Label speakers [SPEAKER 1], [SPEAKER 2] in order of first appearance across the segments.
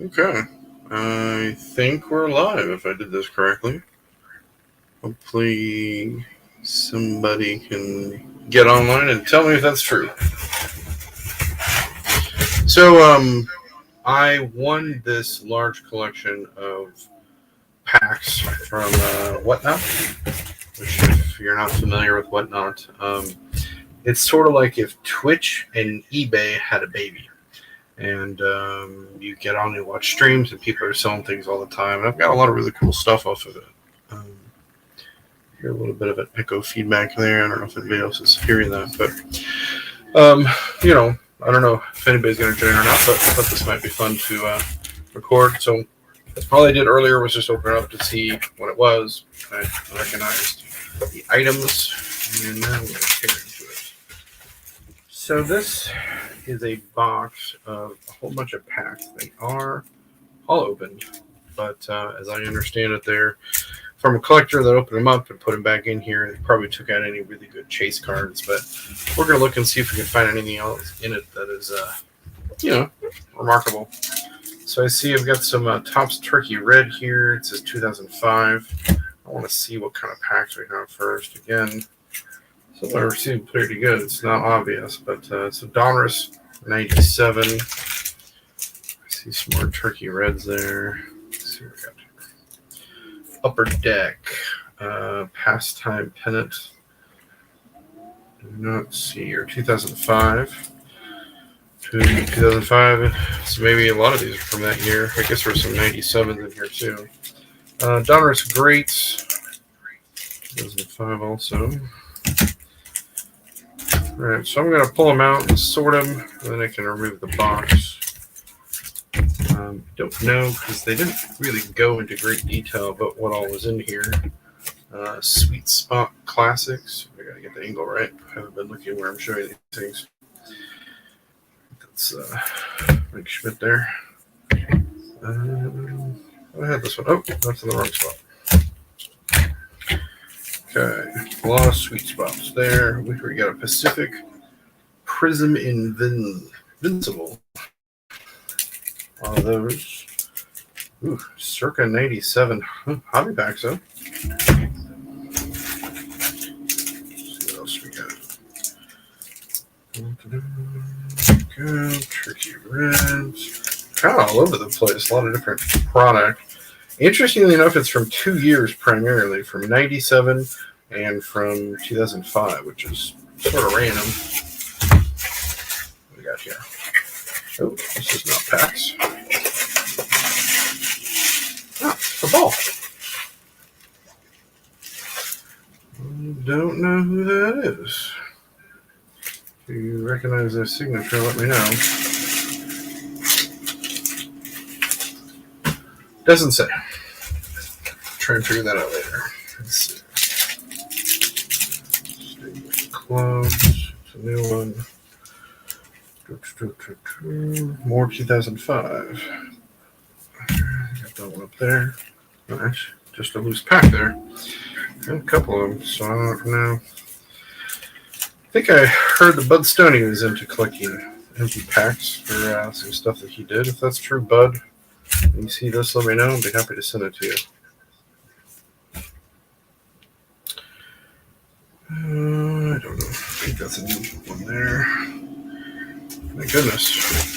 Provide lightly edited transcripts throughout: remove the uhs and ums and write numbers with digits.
[SPEAKER 1] Okay. I think we're live if I did this correctly. Hopefully somebody can get online and tell me if that's true. So, I won this large collection of packs from Whatnot, which if you're not familiar with Whatnot, it's sort of like if Twitch and eBay had a baby. And you get on and watch streams, and people are selling things all the time. And I've got a lot of really cool stuff off of it. Hear a little bit of an echo feedback there. I don't know if anybody else is hearing that, but I don't know if anybody's going to join or not. But I thought this might be fun to record. So all I did earlier was just open it up to see what it was. I recognized the items, and now I'm going to tear into it. So this is a box of a whole bunch of packs. They are all opened, but as I understand it, they're from a collector that opened them up and put them back in here. They probably took out any really good chase cards, but we're going to look and see if we can find anything else in it that is, remarkable. So I see I've got some Topps Turkey Red here. It says 2005. I want to see what kind of packs we have first. Again, so far seem pretty good. It's not obvious, but so Donruss 97. I see some more Turkey Reds there. Let's see what we got here. Upper Deck, Pastime Pennant. Do not see your 2005. 2005. So maybe a lot of these are from that year. I guess there's some 97s in here too. Donruss Greats, 2005 also. Alright, so I'm going to pull them out and sort them, and then I can remove the box. Don't know, because they didn't really go into great detail about what all was in here. Sweet Spot Classics. I got to get the angle right. I haven't been looking where I'm showing these things. That's Mike Schmidt there. I had this one. Oh, that's in the wrong spot. Okay, a lot of sweet spots there. We got a Pacific Prism Invincible. One of those. Ooh, circa 97 hobby packs, though. Let's see what else we got. Okay, Turkey Reds. Kind of all over the place. A lot of different product. Interestingly enough, it's from 2 years primarily, from 97 and from 2005, which is sort of random. What do we got here? Oh, this is not packs. Oh, it's a ball. Don't know who that is. If you recognize their signature, let me know. Doesn't say. Try and figure that out later. Let's see. Clubs. It's a new one. More 2005. Got that one up there. Nice. Just a loose pack there. And a couple of them, so I don't know. I think I heard that Bud Stoney was into collecting empty packs for some stuff that he did. If that's true, Bud, when you see this, let me know. I'd be happy to send it to you. I don't know. I think that's a new one there. My goodness.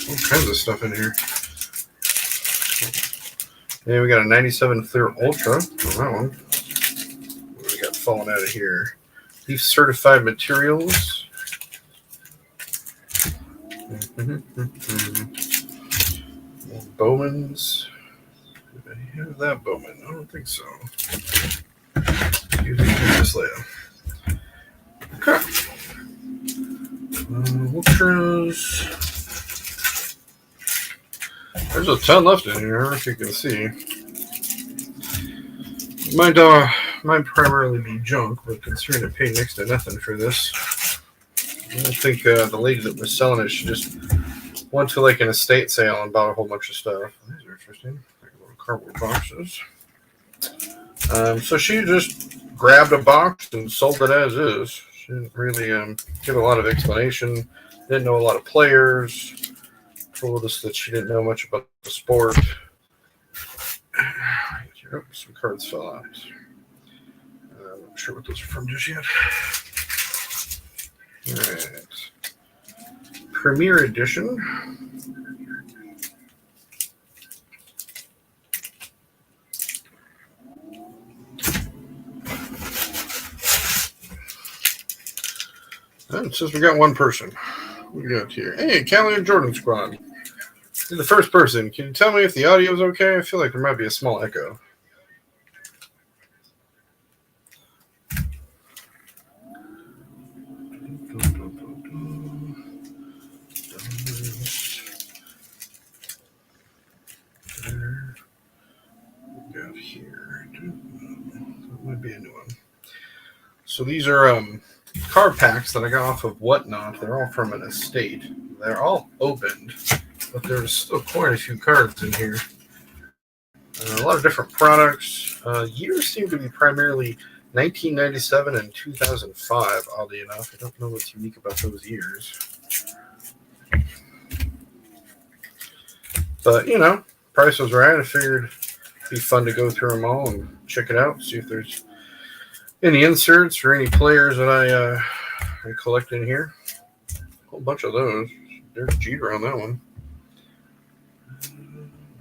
[SPEAKER 1] All kinds of stuff in here. And we got a 97 Fleer Ultra on that one. What do we got falling out of here? Leaf Certified Materials. More Bowmans. Did I have that Bowman? I don't think so. Usually this later. Okay. Ultras. There's a ton left in here, I don't know if you can see. Might primarily be junk, but considering I paid next to nothing for this, I don't think the lady that was selling it, she just went to like an estate sale and bought a whole bunch of stuff. These are interesting. Like little cardboard boxes. So she just grabbed a box and sold it as is. She didn't really give a lot of explanation. Didn't know a lot of players. Told us that she didn't know much about the Sport. Oh, some cards fell out. I'm not sure what those are from just yet. All right. Premier Edition. Oh, it says we got one person. What do we got here? Hey, Callie and Jordan Squad. You're the first person. Can you tell me if the audio is okay? I feel like there might be a small echo. Got here. That might be a new one. So these are card packs that I got off of Whatnot. They're all from an estate. They're all opened, but there's still quite a few cards in here. A lot of different products. Years seem to be primarily 1997 and 2005, oddly enough. I don't know what's unique about those years. But, you know, price was right. I figured it'd be fun to go through them all and check it out, see if there's any inserts or any players that I collect in here. A whole bunch of those. There's Jeter on that one.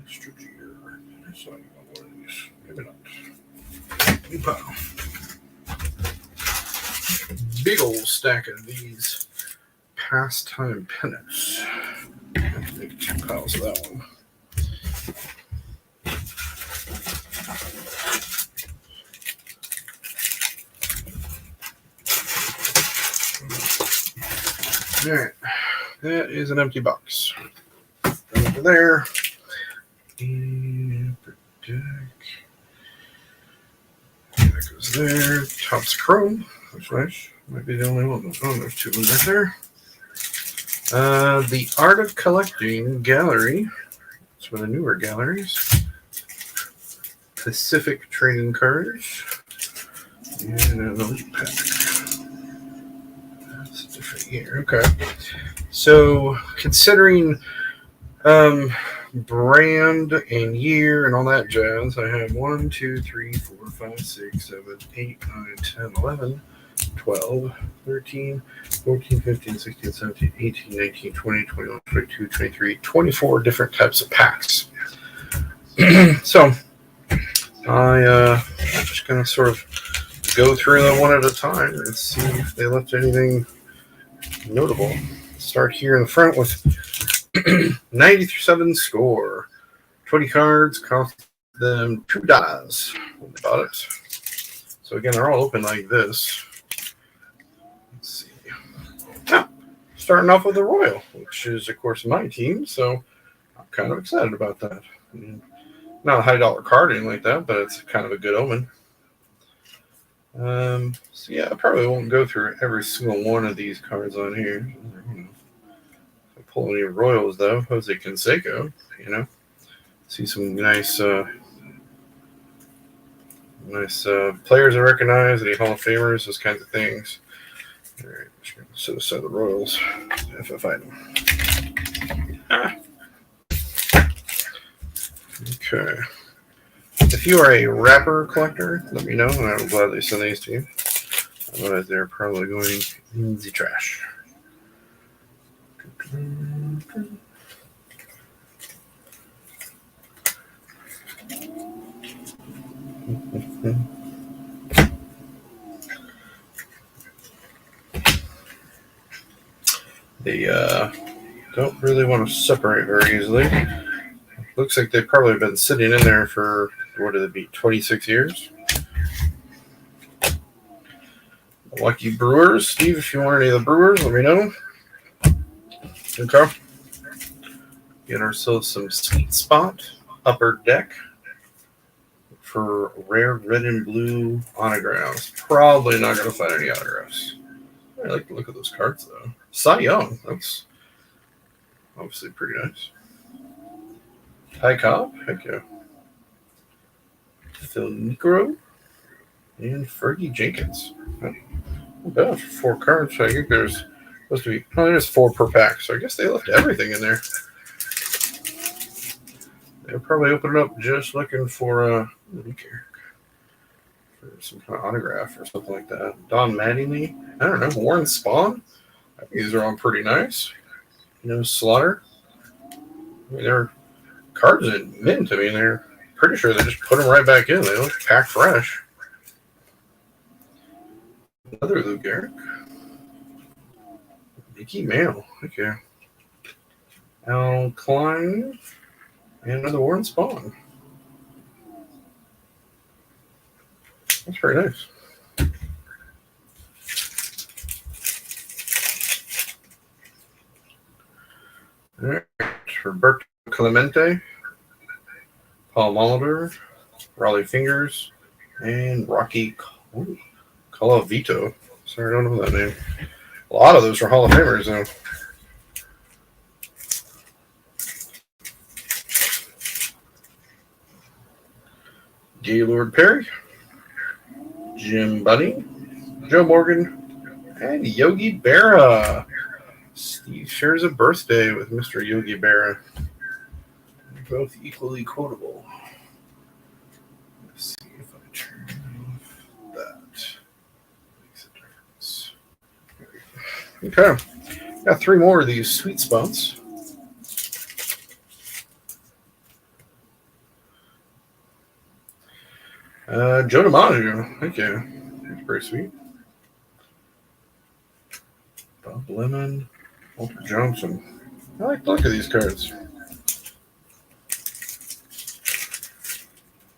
[SPEAKER 1] Extra Jeter. I saw you on one of these. Maybe not. New pile. Big old stack of these pastime pennants. I have to make 2 piles of that one. All right, that is an empty box. Over there. And that goes there. Topps Chrome. That's nice. Might be the only one. Oh, there's 2 of them right there. The Art of Collecting Gallery. It's one of the newer galleries. Pacific Trading Cards. And another pack. That's a different year. Okay. So, considering brand and year and all that jazz, I have 1, 2, 3, 4, 5, 6, 7, 8, 9, 10, 11, 12, 13, 14, 15, 16, 17, 18, 19, 20, 21, 22, 23, 24 different types of packs. So, I'm just going to sort of go through them one at a time and see if they left anything notable. Start here in the front with 97 score. 20 cards cost them $2 when they bought it. So again, they're all open like this. Let's see. Now, starting off with the Royal, which is of course my team, so I'm kind of excited about that. I mean, not a high dollar card or anything like that, but it's kind of a good omen. So yeah, I probably won't go through every single one of these cards on here. If I pull any Royals though, Jose Canseco, you know, see some nice players I recognize, any Hall of Famers, those kinds of things. All right, just gonna set aside the Royals. FF item. Okay. If you are a wrapper collector, let me know, and I will gladly send these to you. Otherwise, they're probably going in the trash. They don't really want to separate very easily. Looks like they've probably been sitting in there for, what did it be, 26 years? Lucky Brewers. Steve, if you want any of the Brewers, let me know. Okay. Get ourselves some Sweet Spot Upper Deck for rare red and blue autographs. Probably not going to find any autographs. I like the look of those cards, though. Cy Young. That's obviously pretty nice. Ty Cobb. Heck yeah. Phil Necro. And Fergie Jenkins. Oh, bad for 4 cards. So I think there's supposed to be, there's 4 per pack. So I guess they left everything in there. They're probably opening up just looking for some kind of autograph or something like that. Don Mattingly. I don't know. Warren Spahn. I think these are all pretty nice. Slaughter. I mean, they're cards in mint. I mean, they're pretty sure they just put them right back in. They look packed fresh. Another Lou Gehrig. Mickey Mantle. Okay. Al Klein. And another Warren Spahn. That's very nice. All right. Roberto Clemente. Paul Molitor. Raleigh Fingers. And Rocky Colavito. Sorry, I don't know that name. A lot of those are Hall of Famers, though. Gaylord Perry, Jim Bunning, Joe Morgan, and Yogi Berra. Steve shares a birthday with Mr. Yogi Berra. They're both equally quotable. Let's see if I turn off that. Makes a difference. Okay. Got 3 more of these sweet spots. Joe DiMaggio. Okay. That's pretty sweet. Bob Lemon. Walter Johnson. I like the look of these cards.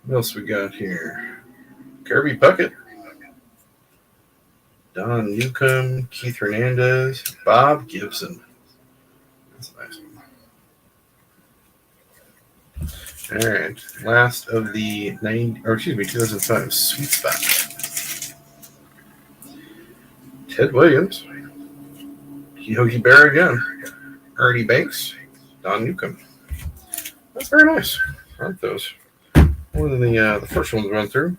[SPEAKER 1] What else we got here? Kirby Puckett. Don Newcomb. Keith Hernandez. Bob Gibson. That's a nice one. All right, last of the 2005 Sweet Spot. Ted Williams, Yogi Berra again, Ernie Banks, Don Newcomb. That's very nice. I like those. More than the first ones we went through.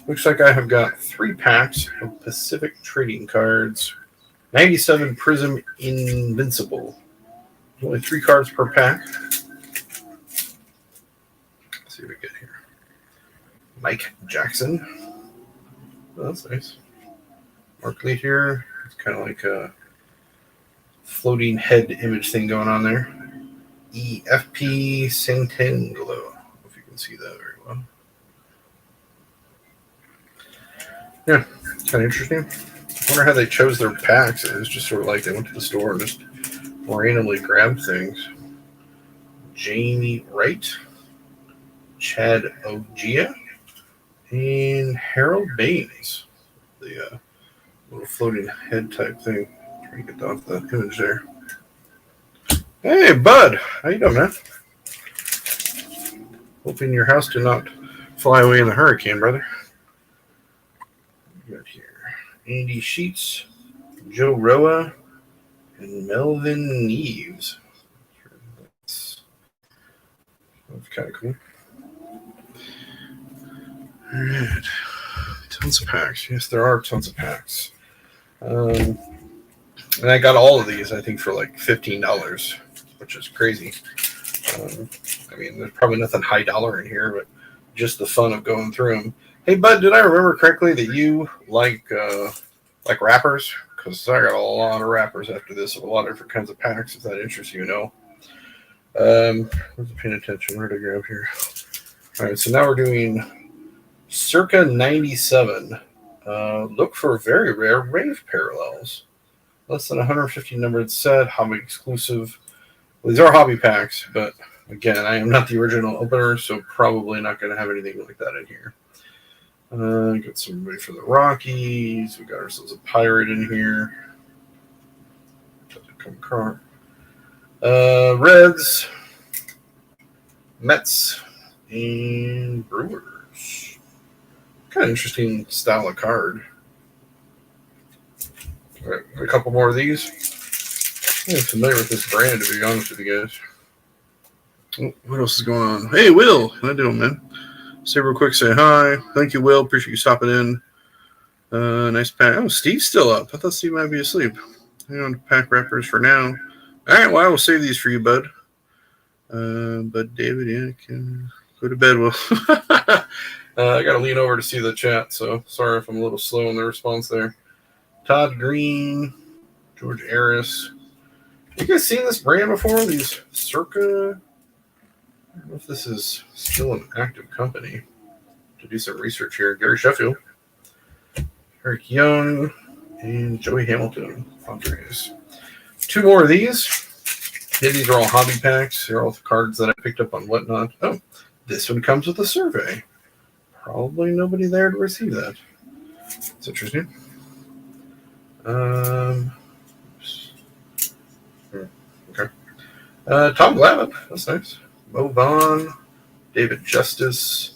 [SPEAKER 1] Looks like I have got 3 packs of Pacific Trading Cards. 97 Prism Invincible. Only 3 cards per pack. See what we get here. Mike Jackson. Oh, that's nice. Mark Lee here. It's kind of like a floating head image thing going on there. EFP Santangelo. I don't know if you can see that very well. Yeah, kind of interesting. I wonder how they chose their packs. It was just sort of like they went to the store and just randomly grabbed things. Jamie Wright. Chad Ogia, and Harold Baines, the little floating head type thing. Trying to get off the image there. Hey, Bud, how you doing, man? Hoping your house did not fly away in the hurricane, brother. What we got here? Andy Sheets, Joe Roa, and Melvin Neves. That's kind of cool. All right. Tons of packs. Yes, there are tons of packs. And I got all of these, I think, for like $15, which is crazy. I mean, there's probably nothing high dollar in here, but just the fun of going through them. Hey, Bud, did I remember correctly that you like wrappers? Because I got a lot of wrappers after this of a lot of different kinds of packs, if that interests you, Where's paying attention? Where did I grab here? All right, so now we're doing Circa 97. Look for very rare Rave parallels. Less than 150 numbered set, hobby exclusive. Well, these are hobby packs, but again, I am not the original opener, so probably not going to have anything like that in here. Got somebody for the Rockies. We got ourselves a Pirate in here. Reds, Mets, and Brewers. Kind of interesting style of card. All right, a couple more of these. I'm familiar with this brand, to be honest with you guys. Oh, what else is going on? Hey, Will. How you doing, man? Say real quick, say hi. Thank you, Will. Appreciate you stopping in. Nice pack. Oh, Steve's still up. I thought Steve might be asleep. Hang on to pack wrappers for now. All right, well, I will save these for you, bud. But David, yeah, can go to bed. Well, I got to lean over to see the chat, so sorry if I'm a little slow in the response there. Todd Green, George Harris. You guys seen this brand before? These Circa. I don't know if this is still an active company. To do some research here. Gary Sheffield, Eric Young, and Joey Hamilton. Padres. Two more of these. Yeah, these are all hobby packs. They're all the cards that I picked up on Whatnot. Oh, this one comes with a survey. Probably nobody there to receive that. It's interesting. Okay. Tom Glavine. That's nice. Mo Vaughn, David Justice,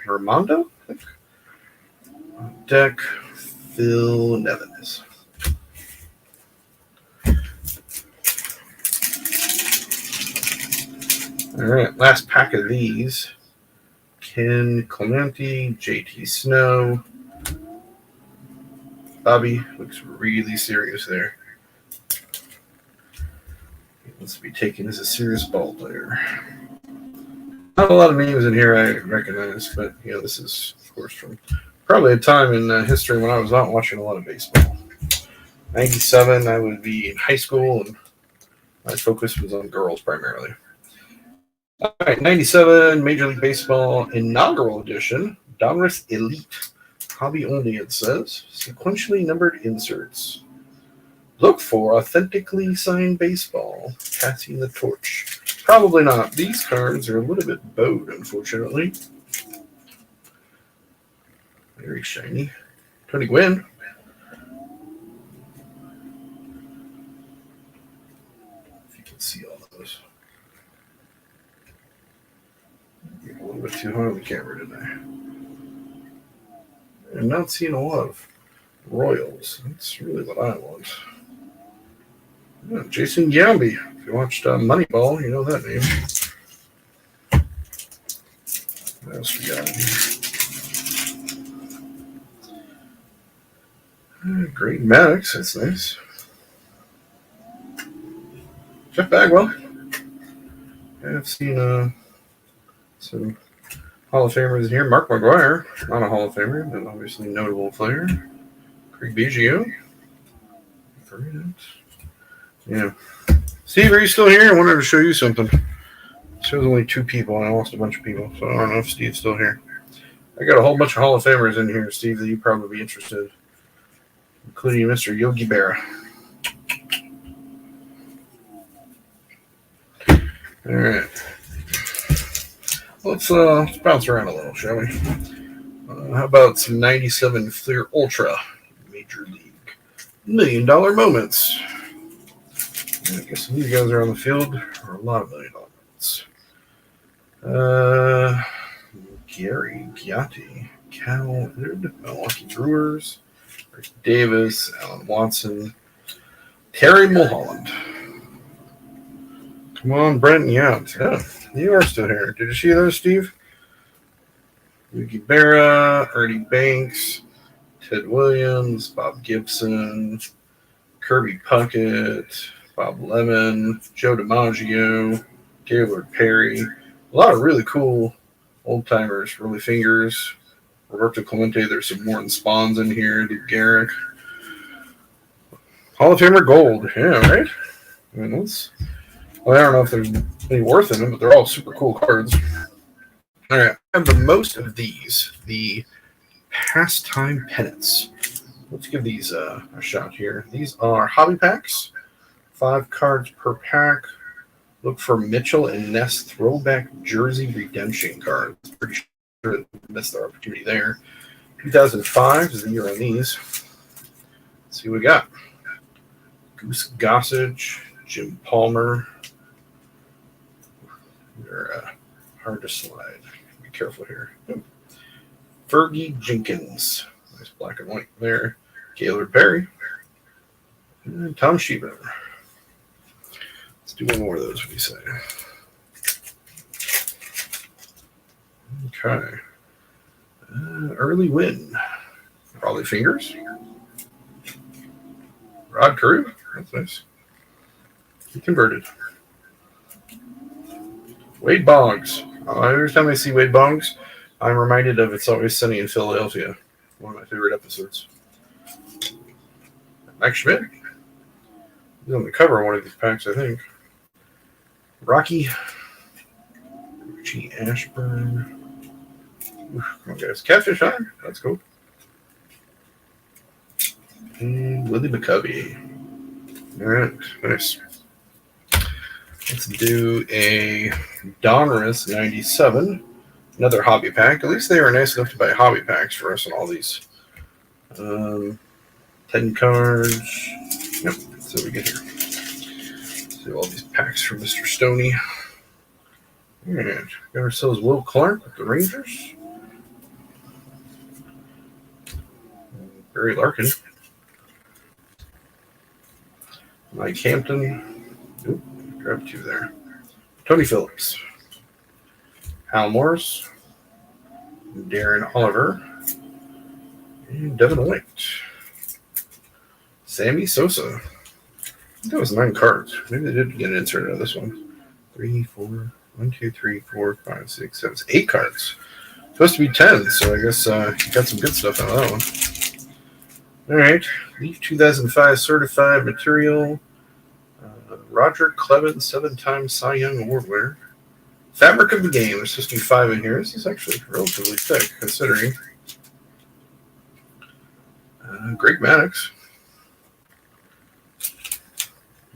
[SPEAKER 1] Armando, I think. Deck, Phil Nevins. All right, last pack of these. Ken Clemente, JT Snow. Bobby looks really serious there. He wants to be taken as a serious ball player. Not a lot of names in here I recognize, but this is, of course, from probably a time in history when I was not watching a lot of baseball. 97, I would be in high school, and my focus was on girls primarily. All right, 97, Major League Baseball inaugural edition, Donruss Elite. Hobby only, it says. Sequentially numbered inserts. Look for authentically signed baseball. Passing the torch. Probably not. These cards are a little bit bowed, unfortunately. Very shiny. Tony Gwynn. If you can see all those. A little bit too high on the camera today. I'm not seeing a lot of Royals. That's really what I want. Yeah, Jason Giambi. If you watched Moneyball, you know that name. What else we got here? Great Maddox. That's nice. Jeff Bagwell. I've seen some Hall of Famers in here. Mark McGwire. Not a Hall of Famer, but obviously notable player. Craig Biggio. Very nice. Yeah. Steve, are you still here? I wanted to show you something. It shows only 2 people, and I lost a bunch of people, so I don't know if Steve's still here. I got a whole bunch of Hall of Famers in here, Steve, that you'd probably be interested in, including Mr. Yogi Berra. All right. Let's bounce around a little, shall we? How about some 97 Fleer Ultra Major League $1 Million Moments? I guess these guys are on the field for a lot of $1 million moments. Gary Giatti, Cal Leonard, Milwaukee Brewers, Rick Davis, Alan Watson, Terry Mulholland. Come on, Brent Yount. Yeah, you are still here. Did you see those, Steve? Yogi Berra, Ernie Banks, Ted Williams, Bob Gibson, Kirby Puckett, Bob Lemon, Joe DiMaggio, Gaylord Perry. A lot of really cool old-timers. Rolly Fingers, Roberto Clemente. There's some Morton Spawns in here. Lou Gehrig. Hall of Famer Gold. Yeah, right? I mean, I don't know if there's any worth in them, but they're all super cool cards. All right. I have the most of these. The Pastime Pennants. Let's give these a shot here. These are hobby packs. 5 cards per pack. Look for Mitchell and Ness throwback jersey redemption cards. Pretty sure they missed their opportunity there. 2005 is the year on these. Let's see what we got. Goose Gossage, Jim Palmer. They're hard to slide. Be careful here. Fergie Jenkins. Nice black and white there. Gaylord Perry. And Tom Schieber. Let's do one more of those, what do you say? Okay. Early win. Rolly Fingers. Rod Carew. That's nice. He converted. Wade Boggs. Every time I see Wade Boggs, I'm reminded of It's Always Sunny in Philadelphia. One of my favorite episodes. Mike Schmidt. He's on the cover of one of these packs, I think. Rocky. G. Ashburn. Oof, come on, guys. Catfish Hunter. That's cool. And Willie McCovey. All right, nice. Let's do a Donruss 97. Another hobby pack. At least they were nice enough to buy hobby packs for us and all these. 10 cards. Yep, that's what we get here. Let's do all these packs for Mr. Stoney. All right, got ourselves Will Clark with the Rangers. Barry Larkin. Mike Hampton. Oop, grab two there. Tony Phillips. Hal Morris. Darren Oliver. And Devin White. Sammy Sosa. That was 9 cards. Maybe they did get an insert out of this one. 3, 4, 1, 2, 3, 4, 5, 6, 7, 8 cards. Supposed to be 10, so I guess you got some good stuff out of that one. All right, Leaf 2005 certified material. Roger Clemens, 7-time Cy Young Award winner. Fabric of the game. There's supposed to be 5 in here. This is actually relatively thick, considering. Greg Maddux.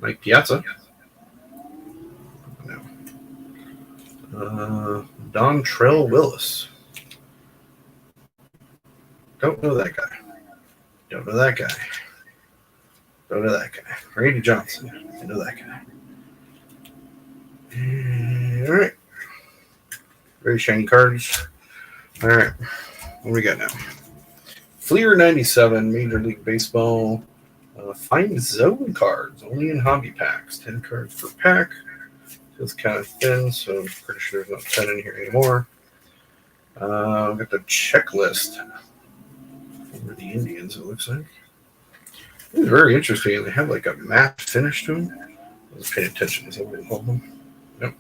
[SPEAKER 1] Mike Piazza. No. Dontrell Willis. Don't know that guy. Don't know that guy. Don't know that guy. Randy Johnson. I know that guy. All right. Very shiny cards. All right. What do we got now? Fleer 97, Major League Baseball. Find zone cards, only in hobby packs. 10 cards per pack. Feels kind of thin, so I'm pretty sure there's not 10 in here anymore. We've got the checklist for the Indians, it looks like. It's very interesting. They have like a matte finish to them. I was paying attention to somebody hold them. Nope.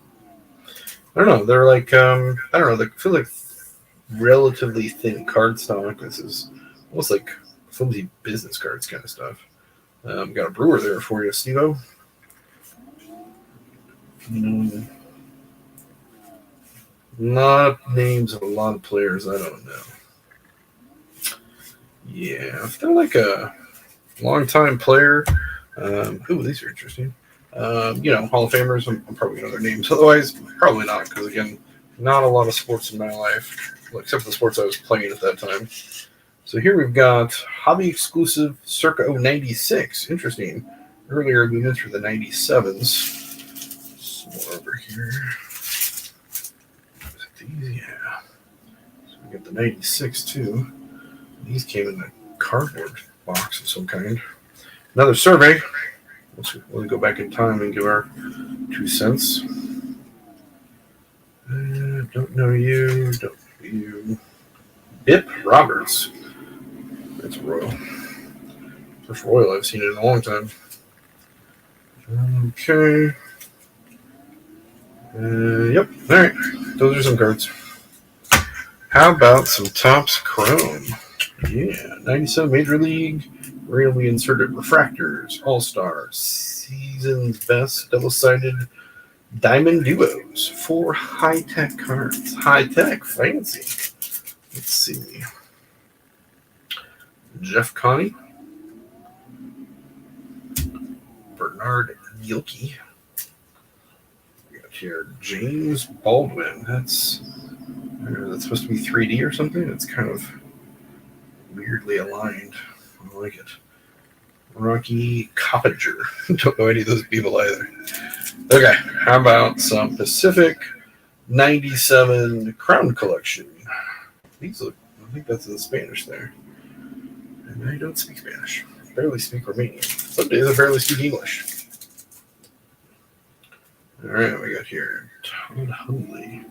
[SPEAKER 1] I don't know. They're like, I don't know. They feel like relatively thin cardstock. This is almost like flimsy business cards kind of stuff. Got a Brewer there for you, Steve-O. Not names of a lot of players I don't know. Yeah, if they're like a long-time player, these are interesting. Hall of Famers, I'm probably going to know their names. Otherwise, probably not, because again, not a lot of sports in my life, except for the sports I was playing at that time. So here we've got hobby exclusive circa 96. Interesting. Earlier we went through the 97s. Some more over here. These, yeah. So we got the 96 too. These came in a cardboard box of some kind. Another survey. We'll go back in time and give our 2 cents. Don't know you. Don't know you. Bip Roberts. That's Royal. First Royal I've seen it in a long time. Okay. Yep. All right. Those are some cards. How about some Topps Chrome? Yeah. 97 Major League. Rarely inserted refractors. All-Stars. Season's best double-sided Diamond Duos. 4 high-tech cards. High-tech. Fancy. Let's see. Jeff Connie. Bernard Gilkey. We got here James Baldwin. That's supposed to be 3D or something. It's kind of weirdly aligned. I like it. Rocky Coppinger. Don't know any of those people either. Okay, how about some Pacific 97 Crown Collection? These look, I think that's in Spanish there. And I don't speak Spanish. I barely speak Romanian. Some days I barely speak English. All right, we got here Todd Hundley.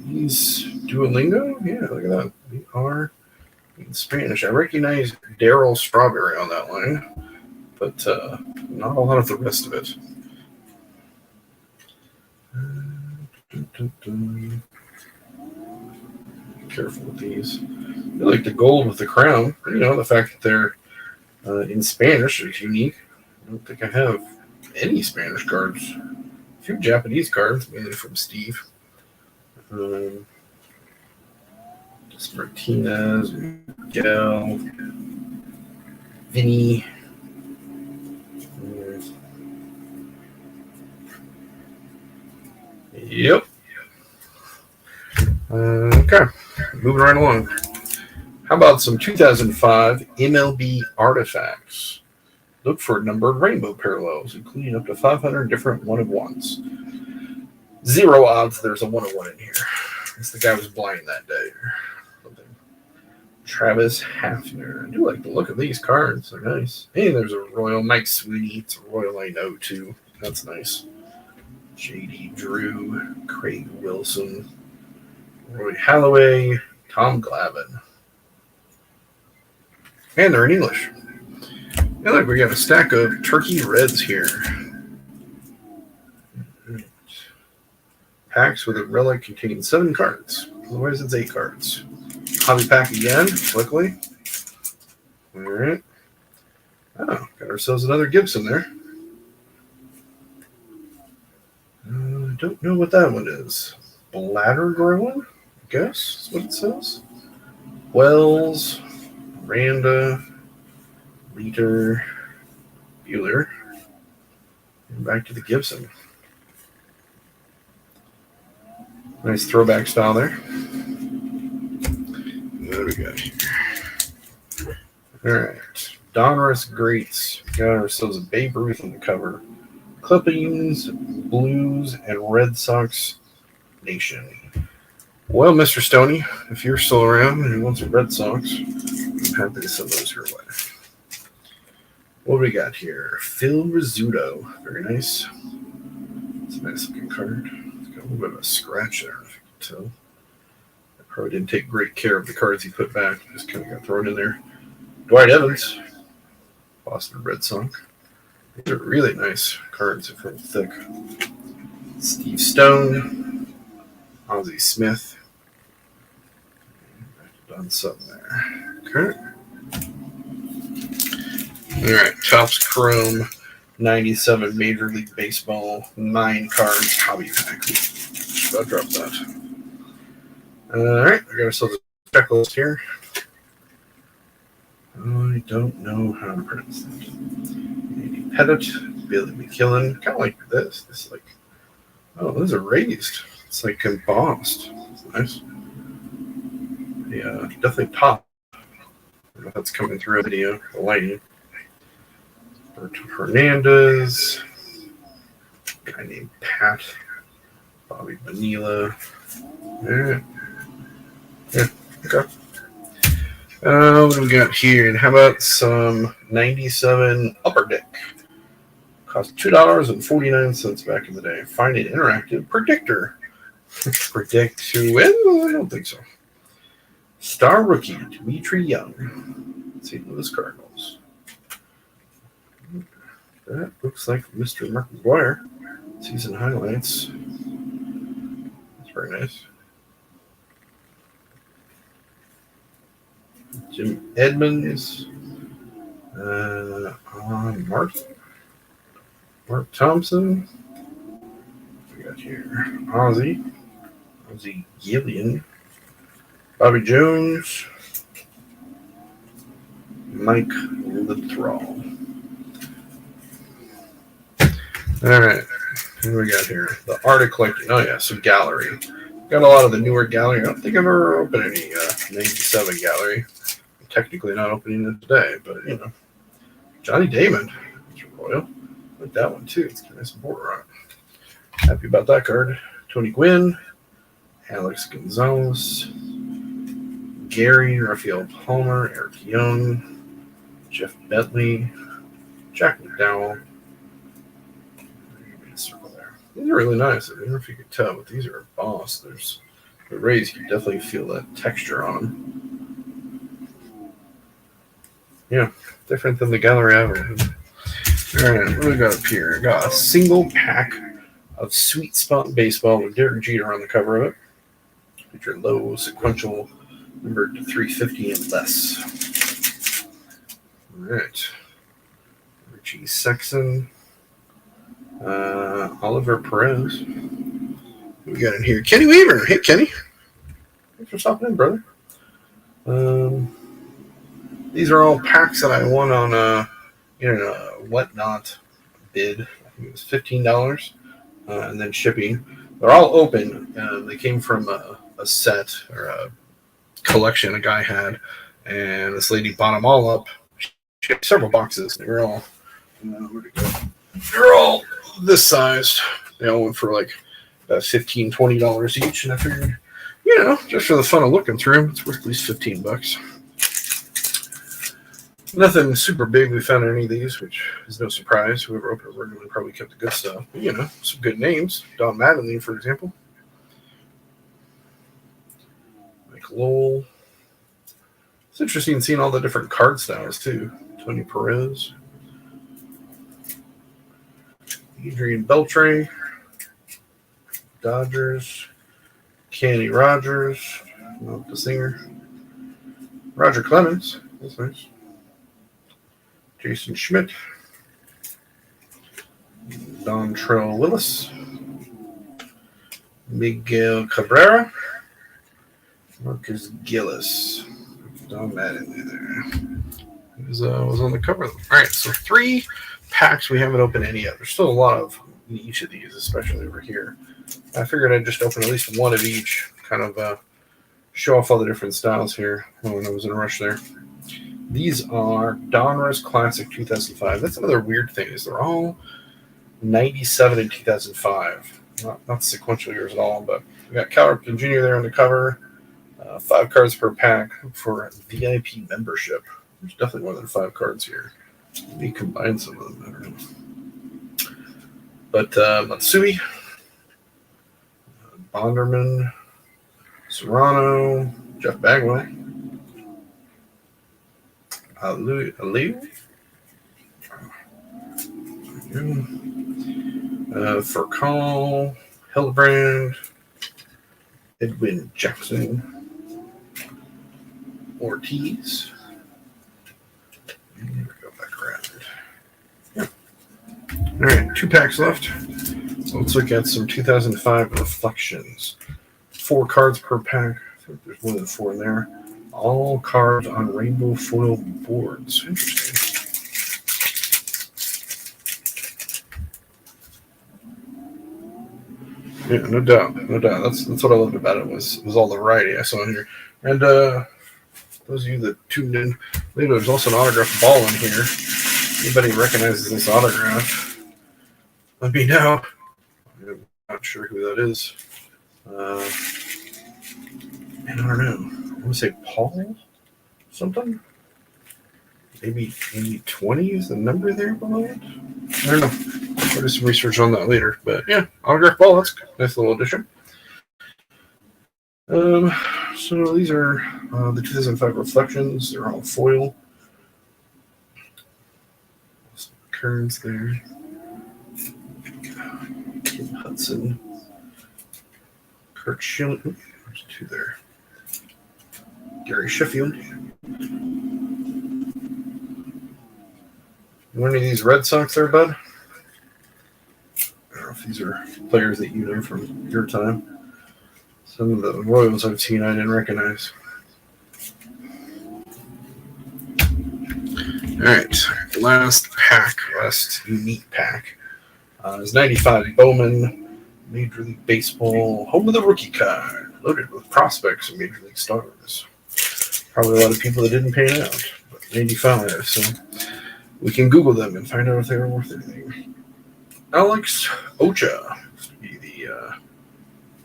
[SPEAKER 1] He's Duolingo? Yeah, look at that. We are in Spanish. I recognize Daryl Strawberry on that line, but not a lot of the rest of it. Careful with these. I like the gold with the crown. The fact that they're in Spanish is unique. I don't think I have any Spanish cards. A few Japanese cards, mainly from Steve. Just Martinez, Miguel, Vinny. Yep. Okay, moving right along. How about some 2005 MLB artifacts? Look for numbered rainbow parallels, including up to 500 different one-of-ones. 0 odds there's a one-of-one in here. I guess the guy was blind that day or something. Travis Hafner. I do like the look of these cards. They're nice. Hey, there's a Royal Mike Sweeney. It's a Royal I know too. That's nice. J.D. Drew, Craig Wilson, Roy Halladay, Tom Glavine. And they're in English. And look, we got a stack of Turkey Reds here. Packs with a relic containing 7 cards. Otherwise, it's 8 cards. Hobby pack again, luckily. All right. Oh, got ourselves another Gibson there. I don't know what that one is. Bladder growing, I guess is what it says. Wells, Randa, Leader, Bueller. And back to the Gibson. Nice throwback style there. What do we got here? All right. Donruss Greats. Got ourselves a Babe Ruth on the cover. Clippings, Blues, and Red Sox Nation. Well, Mr. Stoney, if you're still around and you want some Red Sox, I'm happy to send those your way. What do we got here? Phil Rizzuto. Very nice. It's a nice looking card. It's got a little bit of a scratch there, if you can tell. I probably didn't take great care of the cards he put back. Just kind of got thrown in there. Dwight Evans. Boston Red Sox. These are really nice cards. They're pretty thick. Steve Stone. Ozzie Smith. Done something there. Okay. All right. Topps Chrome 97 Major League Baseball 9 cards hobby pack. Should I drop that? All right. I got ourselves a checklist here. I don't know how to pronounce that. Andy Pettit, Billy McKillen. Kind of like this. This is like, oh, those are raised. It's like embossed. It's nice. Yeah, definitely top. I don't know if that's coming through the video. The lighting. Berto Hernandez. A guy named Pat. Bobby Bonilla. Yeah. Okay. What do we got here? And how about some 97 Upper Deck? Cost $2.49 back in the day. Find an interactive predictor. Predict to win? Well, I don't think so. Star rookie, Dimitri Young. St. Louis Cardinals. That looks like Mr. Mark McGwire. Season highlights. That's very nice. Jim Edmonds. Mark Thompson. What we got here? Ozzie Gillian. Bobby Jones. Mike Littrell. All right. What do we got here? The Art of Collecting. Oh, yeah. So gallery. Got a lot of the newer gallery. I don't think I've ever opened any 97 gallery. I'm technically not opening it today, but, you know. Johnny Damon. That's Royal. I like that one, too. It's got a nice border on it. Happy about that card. Tony Gwynn. Alex Gonzalez. Gary, Raphael Palmer, Eric Young, Jeff Bentley, Jack McDowell. Circle there. These are really nice. I don't know if you could tell, but these are embossed. There's the rays. You can definitely feel that texture on them. Yeah, different than the gallery average. All right, what do we got up here? I got a single pack of Sweet Spot Baseball with Derek Jeter on the cover of it. Feature low sequential numbered to 350 and less. All right. Richie Sexson. Oliver Perez. We got in here Kenny Weaver. Hey, Kenny. Thanks for stopping in, brother. These are all packs that I won on a Whatnot bid. I think it was $15, and then shipping. They're all open. They came from a set or a collection a guy had, and this lady bought them all up. She had several boxes. They were all where'd it go? They're all this size. They all went for like about $15, $20 each, and I figured, just for the fun of looking through them, it's worth at least $15. Nothing super big we found in any of these, which is no surprise. Whoever opened it originally probably kept the good stuff. But, some good names. Don Mattingly, for example. Mike Lowell. It's interesting seeing all the different card styles, too. Tony Perez. Adrian Beltre. Dodgers. Kenny Rogers. Not the singer. Roger Clemens. That's nice. Jason Schmidt, Dontrell Willis, Miguel Cabrera, Marcus Gillis. Don Madden there. He was on the cover. All right, so 3 packs we haven't opened any yet. There's still a lot of in each of these, especially over here. I figured I'd just open at least one of each, kind of show off all the different styles here when I was in a rush there. These are Donruss Classic 2005. That's another weird thing, is they're all 97 and 2005. Not sequential years at all, but we got Cal Ripken Jr. there on the cover. 5 cards per pack for VIP membership. There's definitely more than 5 cards here. Maybe combine some of them. I don't know. But Matsui, Bonderman, Serrano, Jeff Bagwell. Aliu. Furcal, Hillebrand, Edwin Jackson, Ortiz. And go back around. Yeah. All right, 2 packs left. Let's look at some 2005 reflections. 4 cards per pack. I think there's more than 4 in there. All carved on rainbow foil boards. Interesting. Yeah, no doubt. That's what I loved about it was all the variety I saw in here. And those of you that tuned in, later there's also an autographed ball in here. Anybody recognizes this autograph? Let me know. I'm not sure who that is. I don't know. I want to say Paul something? Maybe 20 is the number there below it? I don't know. I'll do some research on that later. But yeah, autograph ball, that's a nice little addition. So these are the 2005 reflections. They're all foil. Some Kearns there. Kim Hudson. Kurt Schilling. There's 2 there. Gary Sheffield. Any of these Red Sox there, bud? I don't know if these are players that you know from your time. Some of the Royals I've seen I didn't recognize. All right, last unique pack is 95 Bowman, Major League Baseball, home of the rookie card, loaded with prospects and Major League stars. Probably a lot of people that didn't pan out, but 95, so we can Google them and find out if they were worth anything. Alex Ocha used to be the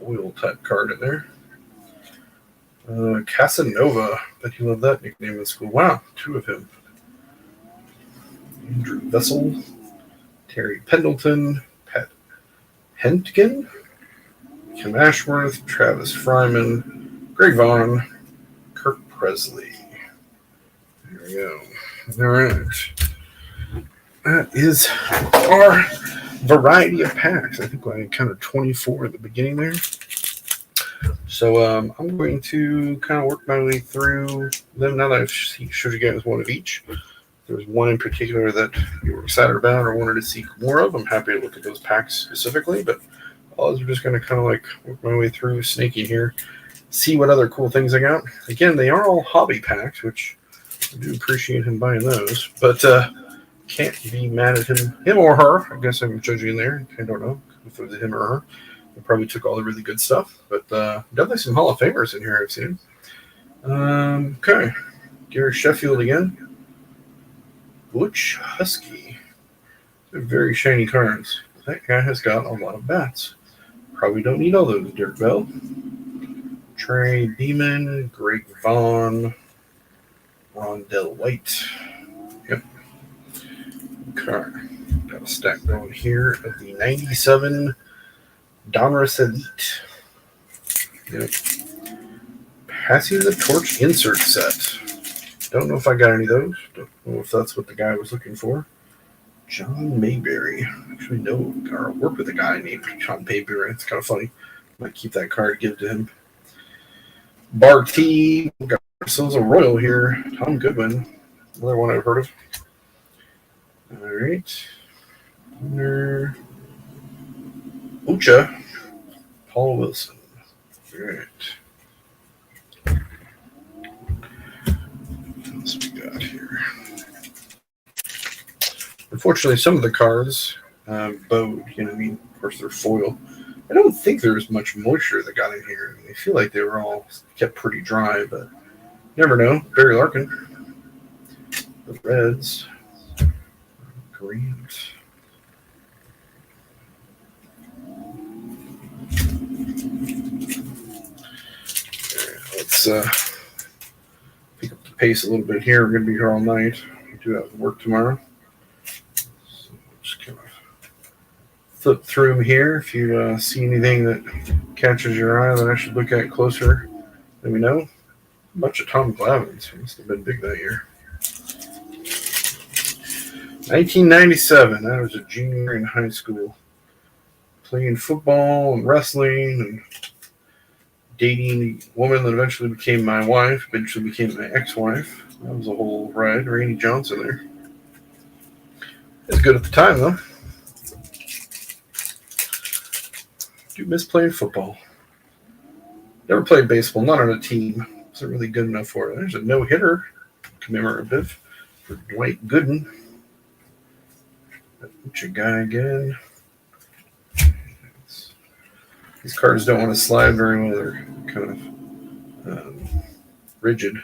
[SPEAKER 1] oil type card in there. Casanova, bet you love that nickname in school. Wow, 2 of him. Andrew Vessel, Terry Pendleton, Pat Hentgen, Kim Ashworth, Travis Fryman, Greg Vaughn, Kirk Presley. There we go. All right. That is our variety of packs. I think I counted 24 at the beginning there. So I'm going to kind of work my way through them now that I've showed you guys one of each. If there's one in particular that you were excited about or wanted to see more of, I'm happy to look at those packs specifically. But I'm just going to kind of like work my way through Snaky here, see what other cool things I got. Again, they are all hobby packs, which I do appreciate him buying those. But can't be mad at him or her. I guess I'm judging there. I don't know if it was him or her. They probably took all the really good stuff, but definitely some Hall of Famers in here I've seen. Okay, Gary Sheffield again. Butch Husky. They're very shiny cards. That guy has got a lot of bats. Probably don't need all those. Dirk Bell, Trey Beeman, Greg Vaughn, Rondell White. Yep. Okay. Got a stack going here of the 97 Donruss Elite. Yep. Passing the Torch insert set. Don't know if I got any of those. Don't know if that's what the guy was looking for. John Mayberry. Actually, no, or worked with a guy named John Mayberry. It's kind of funny. Might keep that card, give to him. Bar T. Got ourselves a Royal here. Tom Goodwin. Another one I've heard of. All right. Ucha. Paul Wilson. All right. What else we got here? Unfortunately, some of the cards bowed. Of course, they're foil. I don't think there was much moisture that got in here. I feel like they were all kept pretty dry, but never know. Barry Larkin. The Reds. Greens. Let's pick up the pace a little bit here. We're going to be here all night. We do have work tomorrow. So just kind of flip through them here. If you see anything that catches your eye that I should look at closer, let me know. A bunch of Tom Glavines. He must have been big that year. 1997. I was a junior in high school. Playing football and wrestling and dating a woman that eventually became my wife, eventually became my ex-wife. That was a whole ride. Rainey Johnson there. It was good at the time, though. Do miss playing football. Never played baseball, not on a team. Wasn't really good enough for it. There's a no-hitter commemorative for Dwight Gooden. That guy again. These cards don't want to slide very well. They're kind of rigid.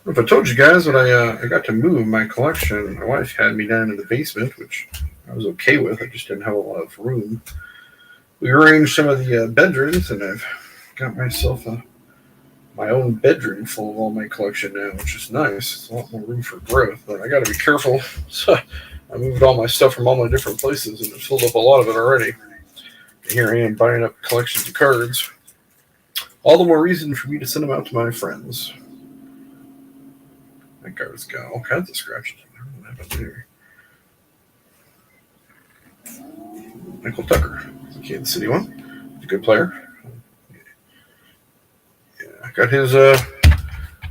[SPEAKER 1] If I told you guys that I got to move my collection, my wife had me down in the basement, which I was okay with. I just didn't have a lot of room. We arranged some of the bedrooms, and I've got myself my own bedroom full of all my collection now, which is nice. It's a lot more room for growth, but I got to be careful. So I moved all my stuff from all my different places, and it filled up a lot of it already. And here I am buying up collections of cards. All the more reason for me to send them out to my friends. That card's got all kinds of scratches. I don't know what happened there. Michael Tucker, the Kansas City one. He's a good player. I got his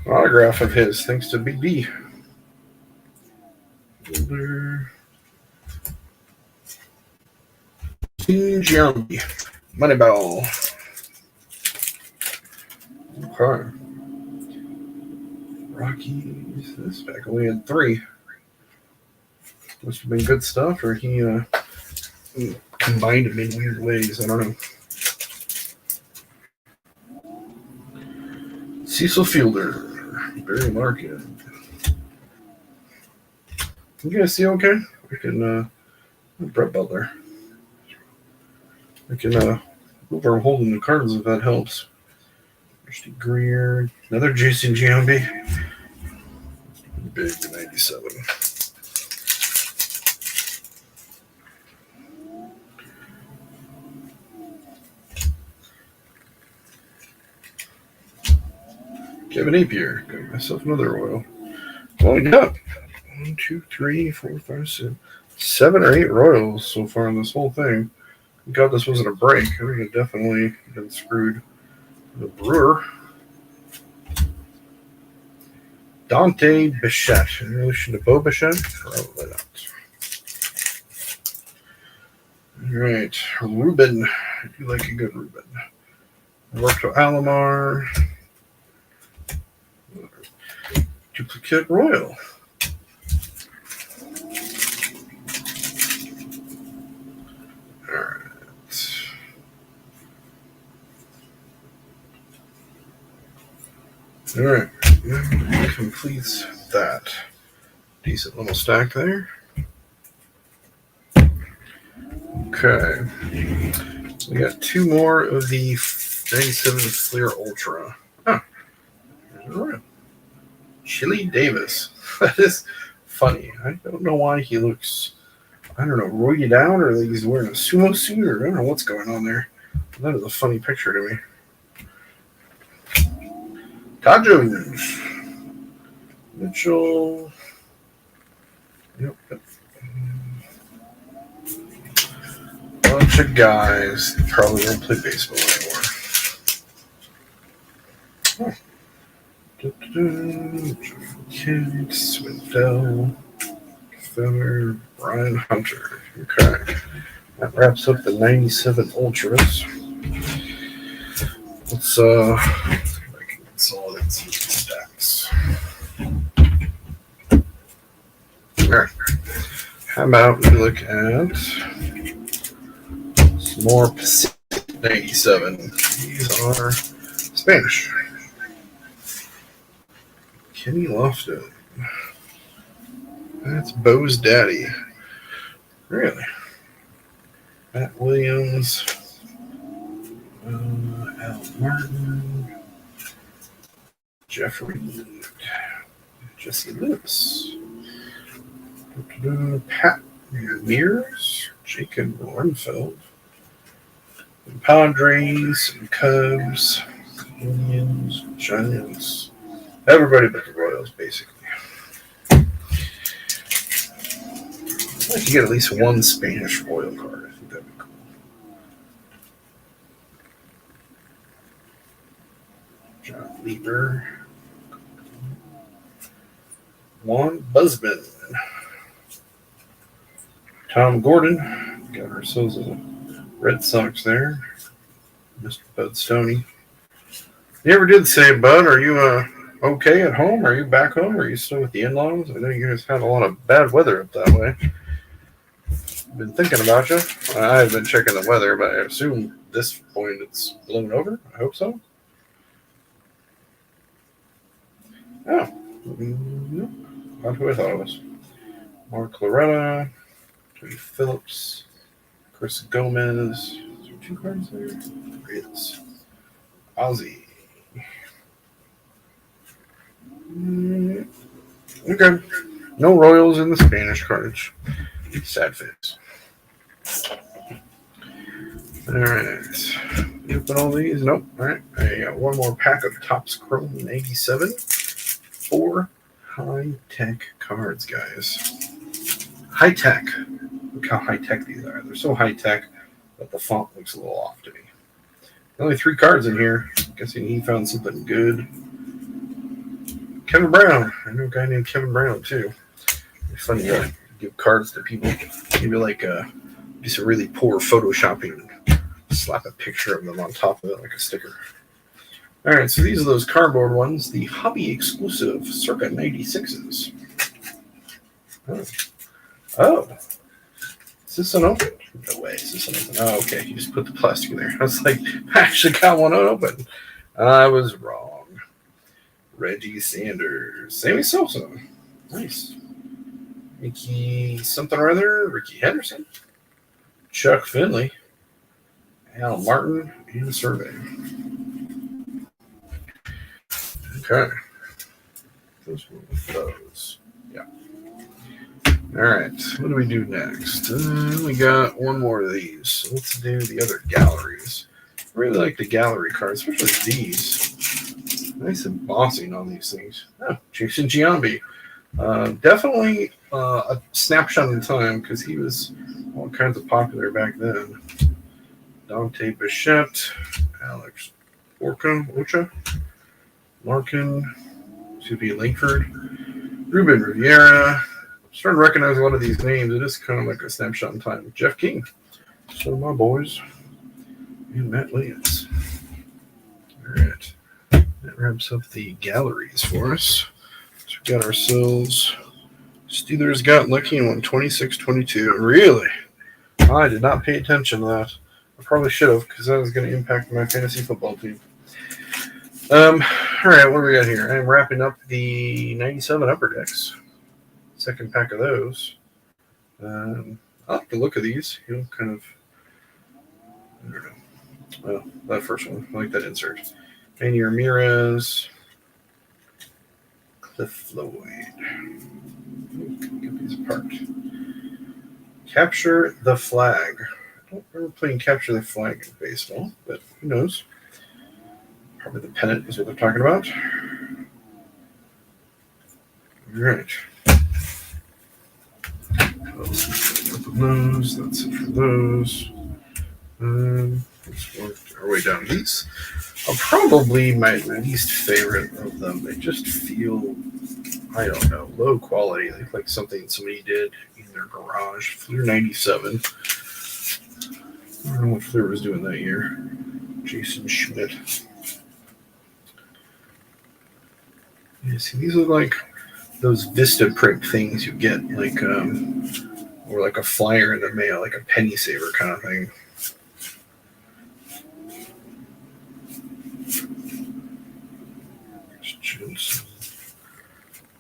[SPEAKER 1] autograph of his, thanks to Big D. King Giambi. Moneyball. Okay. Rockies. This back only had 3. Must have been good stuff, or he combined them in weird ways. I don't know. Cecil Fielder, Barry Larkin. You guys see okay? I can, Brett Butler. I can move our holding the cards if that helps. Rusty Greer, another Jason Giambi. Big 97. Kevin Napier. Got myself another Royal. Well, we got 1, 2, 3, 4, 5, 6, 7 or 8 Royals so far in this whole thing. Thank God this wasn't a break. I would have definitely been screwed. The Brewer. Dante Bichette. In relation to Bo Bichette? Probably not. All right. Ruben. I do like a good Ruben. Roberto Alomar. Duplicate Royal. All right. All right. That completes that. Decent little stack there. Okay. We got 2 more of the 97 Fleer Ultra. Huh. Chili Davis. That is funny. I don't know why he looks, I don't know, roided out or like he's wearing a sumo suit or I don't know what's going on there. That is a funny picture to me. Todd Jones. Mitchell. Yep. Bunch of guys that probably won't play baseball anymore. Kid, Swindell, Feather, Brian Hunter. Okay. That wraps up the 97 Ultras. Let's see if I can consolidate some stacks. Alright. How about we look at some more Pacific 97. These are Spanish. Kenny Lofton. That's Bo's daddy. Really? Matt Williams. Al Martin. Jeffrey. Jesse Lewis. Pat Mears. Jacob Renfeld. Padres. Cubs. Indians. Giants. Everybody but the Royals, basically. I'd like to get at least one Spanish Royal card. I think that'd be cool. John Lieber. Juan Busman. Tom Gordon. Got ourselves a Red Sox there. Mr. Bud Stoney. You ever did say, Bud, are you okay at home? Are you back home? Are you still with the in-laws? I know you guys had a lot of bad weather up that way. Been thinking about you. I've been checking the weather, but I assume at this point it's blown over. I hope so. Oh. No. Not who I thought it was. Mark Loretta. Tony Phillips. Chris Gomez. Is there 2 cards there? There is. Ozzy. Okay. No Royals in the Spanish cards. Sad face. Alright. You open all these? Nope. Alright. I got one more pack of Topps Chrome 97. 4 high-tech cards, guys. High-tech. Look how high-tech these are. They're so high-tech that the font looks a little off to me. Only 3 cards in here. Guessing he found something good. Kevin Brown. I know a guy named Kevin Brown, too. It's funny to give cards to people. Maybe like do some really poor photoshopping and slap a picture of them on top of it like a sticker. All right, so these are those cardboard ones. The hobby exclusive circa 96s. Oh. Is this unopened? No way. Is this unopened? Oh, okay. You just put the plastic in there. I was like, I actually got one unopened. I was wrong. Reggie Sanders. Sammy Sosa. Nice. Ricky something or other. Ricky Henderson. Chuck Finley. Al Martin. And Survey. Okay. Those. Yeah. All right. What do we do next? We got one more of these. So let's do the other galleries. I really like the gallery cards, especially these. Nice embossing on these things. Oh, Jason Giambi. Definitely a snapshot in time because he was all kinds of popular back then. Dante Bichette, Alex Ocha, Larkin, Subi Langford, Ruben Riviera. I'm starting to recognize a lot of these names. It is kind of like a snapshot in time. Jeff King. So my boys. And Matt Williams. All right. That wraps up the galleries for us. So we got ourselves. Steelers got lucky and won 26-22. Really? I did not pay attention to that. I probably should have because that was going to impact my fantasy football team. All right, what do we got here? I'm wrapping up the 97 Upper Decks. Second pack of those. I like the look of these. Kind of, I don't know. Well, that first one. I like that insert. Manny Ramirez. Cliff Floyd. Get these apart. Capture the Flag. I don't remember playing Capture the Flag in baseball, but who knows? Probably the pennant is what they're talking about. All right. Those. That's it for those. Let's work our way down these. Probably my least favorite of them. They just feel, I don't know, low quality. They look like something somebody did in their garage. Fleer 97. I don't know what Fleer was doing that year. Jason Schmidt. Yeah, see, these look like those Vista print things you get, like, or like a flyer in the mail, like a penny saver kind of thing.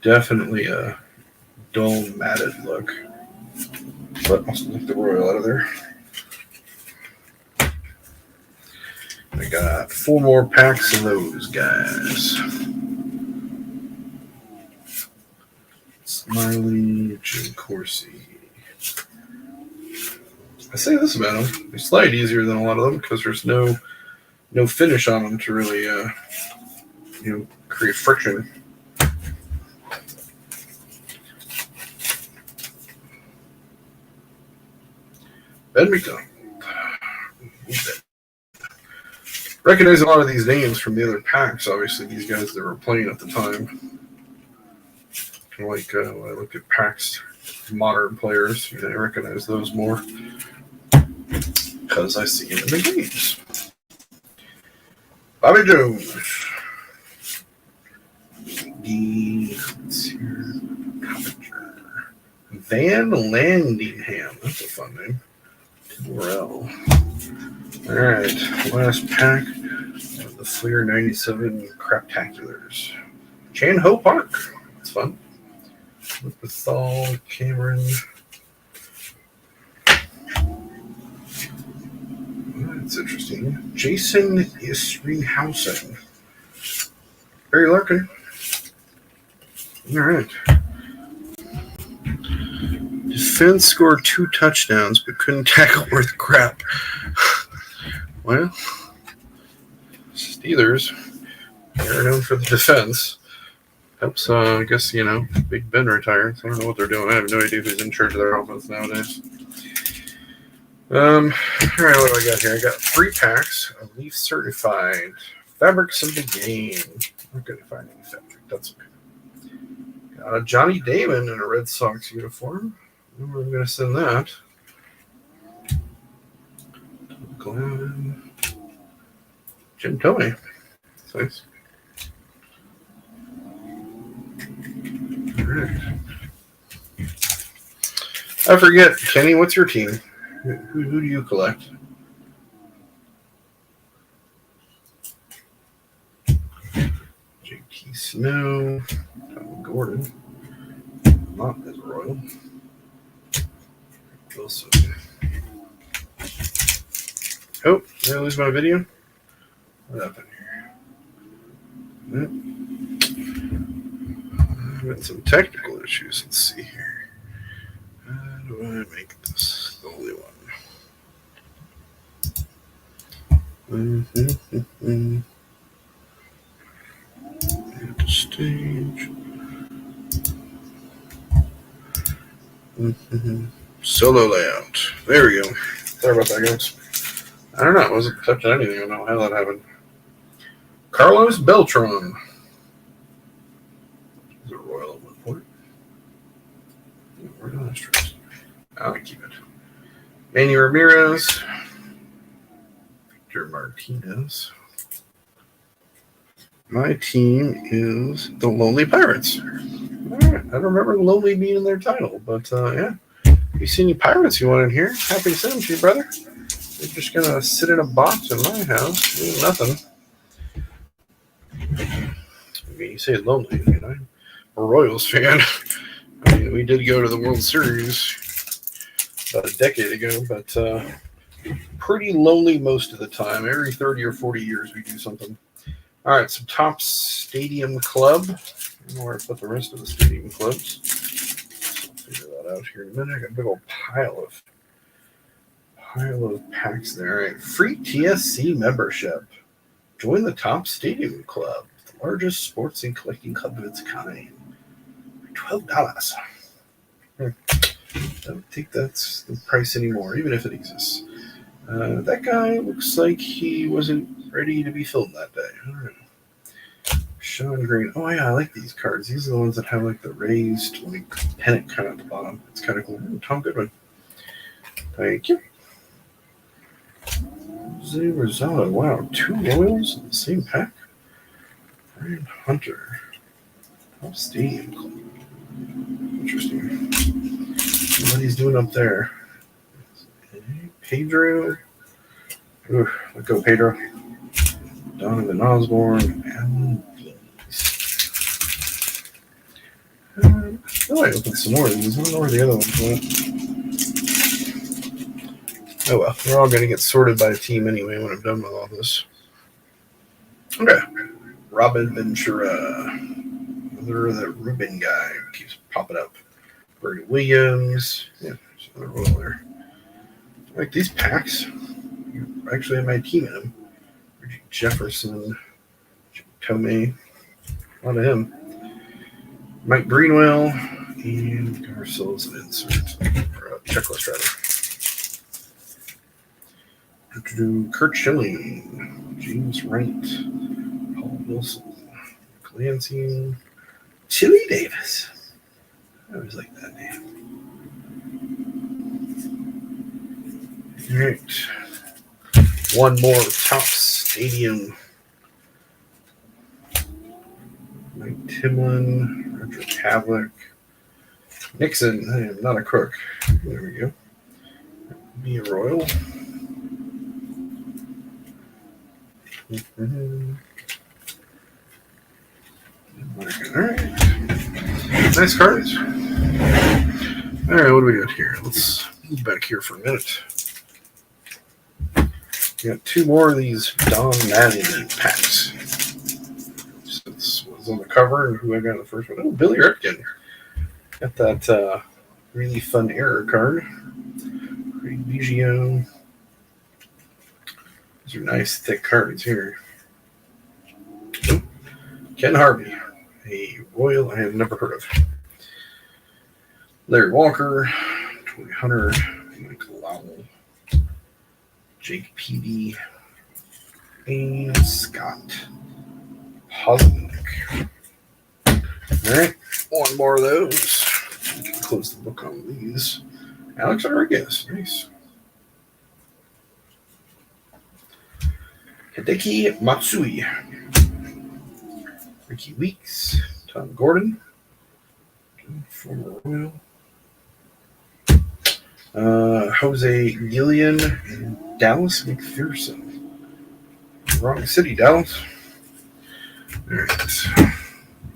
[SPEAKER 1] Definitely a dull, matted look, but also like the Royal out of there. I got 4 more packs of those guys. Smiley, Jim Corsi. I say this about them. They slide easier than a lot of them because there's no finish on them to really create friction. Ben McDonald. Recognize a lot of these names from the other packs. Obviously, these guys that were playing at the time. Like when I look at packs, modern players, I recognize those more because I see them in the games. Bobby Jones. Let's see here. Van Landingham. That's a fun name. Morel. All right. Last pack of the Fleer 97 Craptaculars. Chan Ho Park. That's fun. With the Thal, Cameron. That's interesting. Jason Isringhausen. Barry Larkin. All right. Defense scored 2 touchdowns, but couldn't tackle worth crap. Well, Steelers, they're known for the defense. Helps, I guess, Big Ben retired. So I don't know what they're doing. I have no idea who's in charge of their offense nowadays. All right, what do I got here? I got 3 packs of Leaf Certified Fabrics of the Game. I'm not going to find any fabric. That's okay. Got Johnny Damon in a Red Sox uniform. Where am I going to send that? Glenn. Jim Tomey. That's nice. All right. I forget, Kenny, what's your team? Who do you collect? JT Snow, Tom Gordon, not as Royal. Wilson. Oh, did I lose my video? What happened here? I've got some technical issues. Let's see here. How do I make this the only one? stage. Solo layout. There we go. Sorry about that, guys. I don't know. I wasn't touching anything. I don't know how that happened. Carlos Beltran. He's a Royal at one point. Royal Astros. I'll keep it. Manny Ramirez. Victor Martinez. My team is the Lonely Pirates. All right. I don't remember Lonely being in their title, but yeah. If you see any pirates you want in here, happy to send them to you, brother. They're just going to sit in a box in my house doing nothing. I mean, you say lonely. I mean, I'm a Royals fan. I mean, we did go to the World Series about a decade ago, but pretty lonely most of the time. Every 30 or 40 years we do something. All right, so Topps Stadium Club. I don't know where I put the rest of the stadium clubs. I'll figure that out here in a minute. I got a big old pile of packs there. All right, free TSC membership. Join the Topps Stadium Club, the largest sports and collecting club of its kind. $12. I don't think that's the price anymore, even if it exists. That guy looks like he wasn't ready to be filmed that day. I don't know. Sean Green. Oh, yeah, I like these cards. These are the ones that have like the raised like pennant kind of at the bottom. It's kind of cool. Tom Goodwin. Thank you. Jose Rosado. Wow, 2 Royals in the same pack. Brian Hunter. Top Stadium Club. Interesting. What he's doing up there. Pedro. Ooh, let's go, Pedro. Donovan Osborne. Alan Dees. I might open some more of these. I don't know where the other ones went. Oh well, we're all going to get sorted by team anyway when I'm done with all this. Okay. Robin Ventura. Another that Ruben guy keeps popping up. Bernie Williams. Yeah, there's another one there. I like these packs. You actually have my team in them. Reggie Jefferson. Tomei. A lot of him. Mike Greenwell. And Garcel's an insert. Or a checklist, rather. Kurt Schilling, James Wright, Paul Wilson, Lansing, Chili Davis. I always like that name. All right. One more Topps Stadium. Mike Timlin, Roger Pavlik, Nixon. I am not a crook. There we go. Be a Royal. All right. Nice cards. All right, what do we got here? Let's move back here for a minute. We got 2 more of these Don Mattingly packs. This was on the cover, and who I got in the first one? Oh, Billy Ripken. Got that really fun error card. Craig Biggio. These are nice, thick cards here. Ken Harvey, a Royal I have never heard of. Larry Walker, Troy Hunter, Mike Lowell, Jake Peavy, and Scott Posnick. All right, 1 more of those. We can close the book on these. Alex Rodriguez, nice. Hideki Matsui, Ricky Weeks, Tom Gordon, former Royal, Jose Gillian, and Dallas McPherson. Wrong city, Dallas. All right,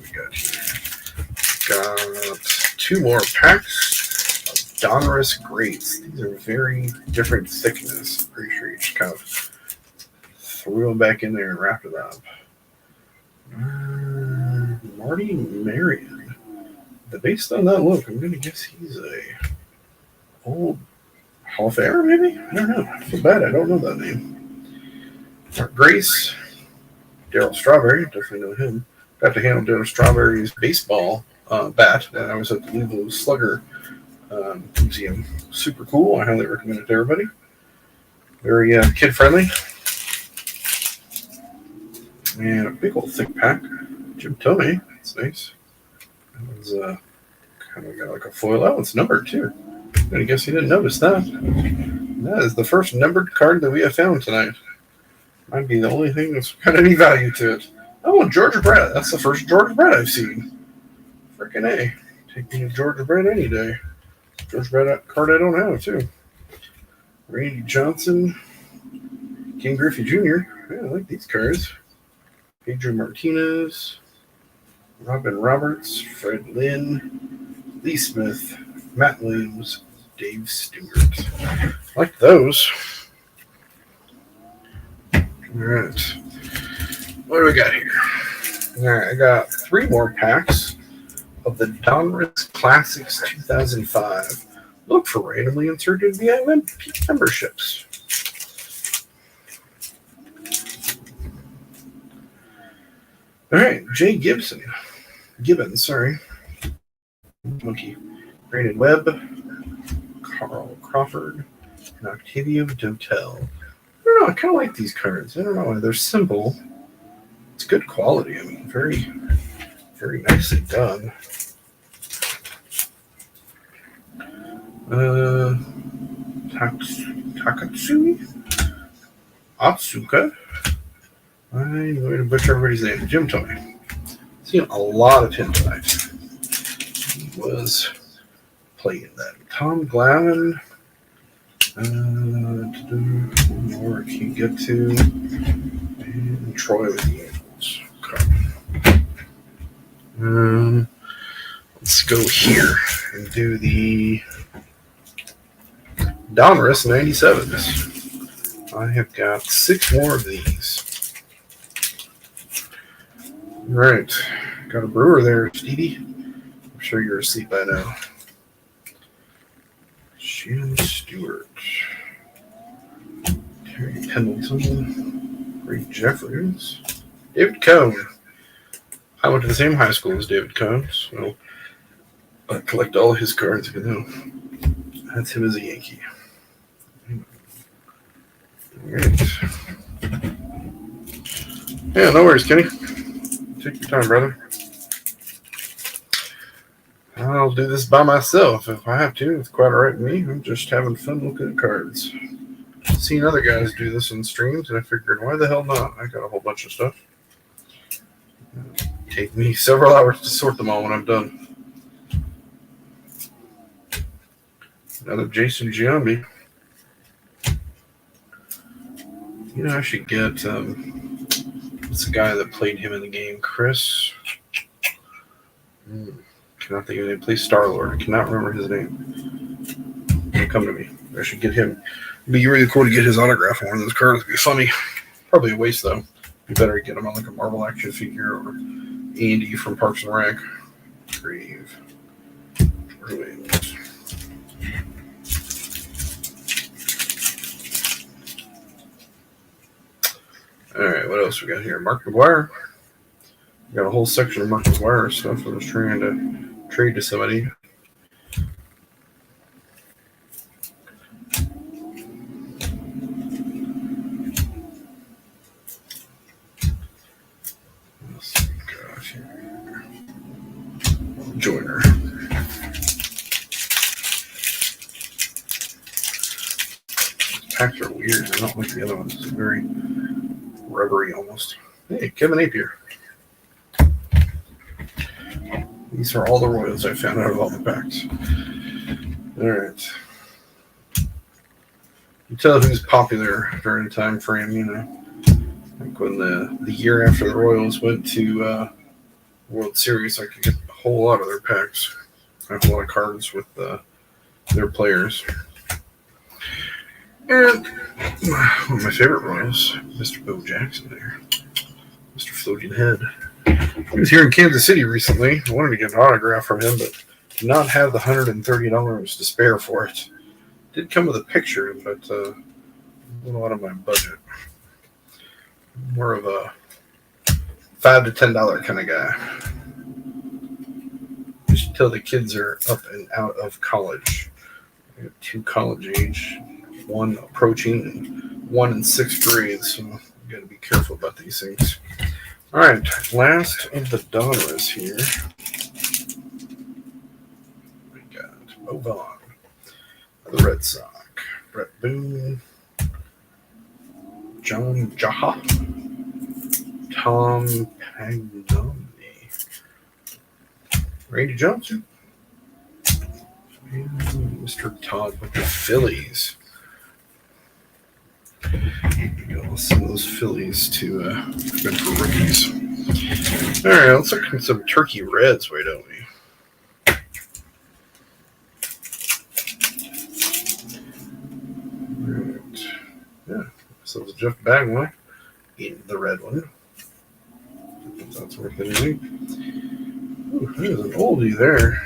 [SPEAKER 1] we got here. Got 2 more packs of Donruss Greats. These are very different thickness. Pretty sure you just kind of threw them back in there and wrapped it up. Marty Marion. Based on that look, I'm going to guess he's a old Hall of Famer, maybe? I don't know. I feel bad. I don't know that name. Mark Grace. Darryl Strawberry. Definitely know him. got to handle Darren Strawberry's baseball bat that I was at the Louisville Slugger Museum. Super cool. I highly recommend it to everybody. Very kid friendly. And a big old thick pack. Jim Thome. That's nice. That was kind of got like a foil out. It's numbered too. I guess you didn't notice that. That is the first numbered card that we have found tonight. Might be the only thing that's got any value to it. Oh, Georgia Brett. That's the first Georgia Brett I've seen. Frickin' A. Taking a Georgia Brett any day. Georgia Brett card I don't have, too. Randy Johnson. King Griffey Jr. Yeah, I like these cards. Pedro Martinez. Robin Roberts. Fred Lynn. Lee Smith. Matt Williams. Dave Stewart. I like those. All right. What do we got here? All right, I got 3 more packs of the Donruss Classics 2005. Look for randomly inserted VIP memberships. All right, Jay Gibbons, sorry. Monkey. Brandon Webb, Carl Crawford, and Octavio Dotel. I don't know, I kind of like these cards. I don't know why. They're simple. It's good quality. I mean, very, very nicely done. Takatsui? Atsuka? I'm going to butcher everybody's name. Jim Thome. Seen a lot of him tonight. He was playing that. Tom Glavine. One more I can get to. And Troy with the Angels. Okay. Let's go here and do the Donruss 97s. I have got 6 more of these. All right. Got a brewer there, Stevie. I'm sure you're asleep by now. Shannon Stewart. Terry Pendleton. Ray Jeffries. David Cone. I went to the same high school as David Cone, so I collect all of his cards, even though that's him as a Yankee. All right. Yeah, no worries, Kenny. Take your time, brother. I'll do this by myself if I have to. It's quite all right with me. I'm just having fun looking at cards. I've seen other guys do this on streams, and I figured, why the hell not? I got a whole bunch of stuff. It'll take me several hours to sort them all when I'm done. Another Jason Giambi. You know, I should get what's the guy that played him in the game? Chris? Cannot think of his name. Plays Star-Lord. Cannot remember his name. It'll come to me. I should get him. It'd be really cool to get his autograph on one of those cards. It'd be funny. Probably a waste, though. You better get him on like a Marvel action figure or Andy from Parks and Rec. Grave. Williams. All right, what else we got here? Mark McGwire. We got a whole section of Mark McGwire stuff I was trying to trade to somebody. Joiner. Packs are weird. I don't like the other ones. It's very rubbery almost. Hey, Kevin Napier. These are all the Royals I found out of all the packs. All right. You tell who's popular during the time frame, you know. Like when the year after the Royals went to World Series, I could get a whole lot of their packs. I have a lot of cards with their players. And one of my favorite Royals, Mr. Bo Jackson there. Mr. Floating Head. He was here in Kansas City recently. I wanted to get an autograph from him, but did not have the $130 to spare for it. Did come with a picture, but a little out of my budget. More of a $5 to $10 kind of guy. Just until the kids are up and out of college. I got 2 college age, 1 approaching, and 1 in 6th grade. So you got to be careful about these things. All right, last of the Donruss here. We got Mo Vaughn, the Red Sox, Brett Boone, John Jaha, Tom Pagnoni, Randy Johnson, and Mr. Todd with the Phillies. I'll send those Phillies to good for rookies. All right, let's look at some Turkey Reds, why don't we? All right. Yeah, so it's Jeff Bagwell in the red one. If that's worth anything. Ooh, there's an oldie there.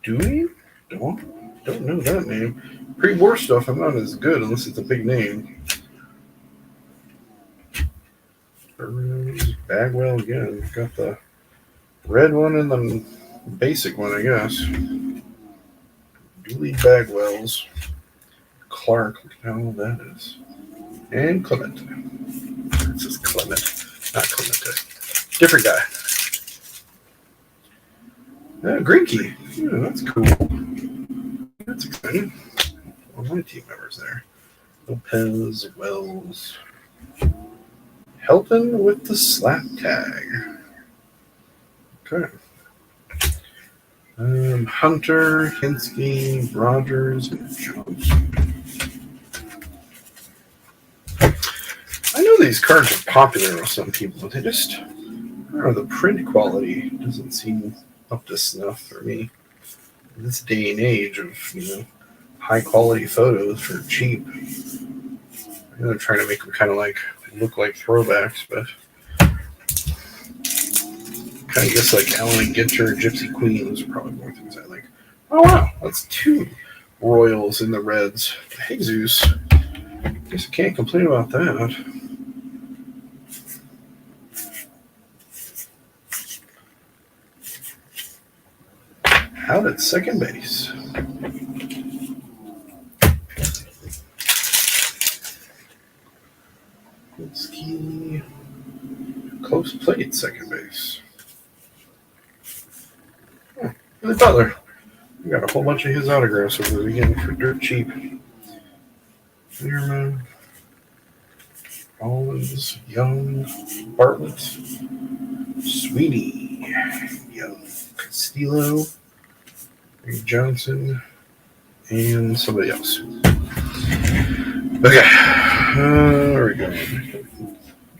[SPEAKER 1] Dewey? Don't know that name. Pre-war stuff, I'm not as good unless it's a big name. Bagwell again. Got the red one and the basic one, I guess. Dooley Bagwells. Clark, look how old that is. And Clemente. This is Clement, not Clemente. Different guy. Greinke. Yeah, that's cool. That's exciting. All my team members there. Lopez, Wells. Helping with the slap tag. Okay. Hunter, Hinsky, Rogers, and Johnson. I know these cards are popular with some people, but they just, I don't know, the print quality doesn't seem up to snuff for me. In this day and age of, high quality photos for cheap. I know they're trying to make them kind of look like throwbacks, but kind of guess like Alan and Ginter, Gypsy Queen, those are probably more things I like. Oh wow, that's 2 Royals in the Reds. Jesus, guess I can't complain about that. Out at second base. Hinsky, close plate second base. Billy Butler. We got a whole bunch of his autographs over the weekend for dirt cheap. Learman, Rollins, Young, Bartlett, Sweeney, Young, Castillo, Johnson, and somebody else. Okay, there we go.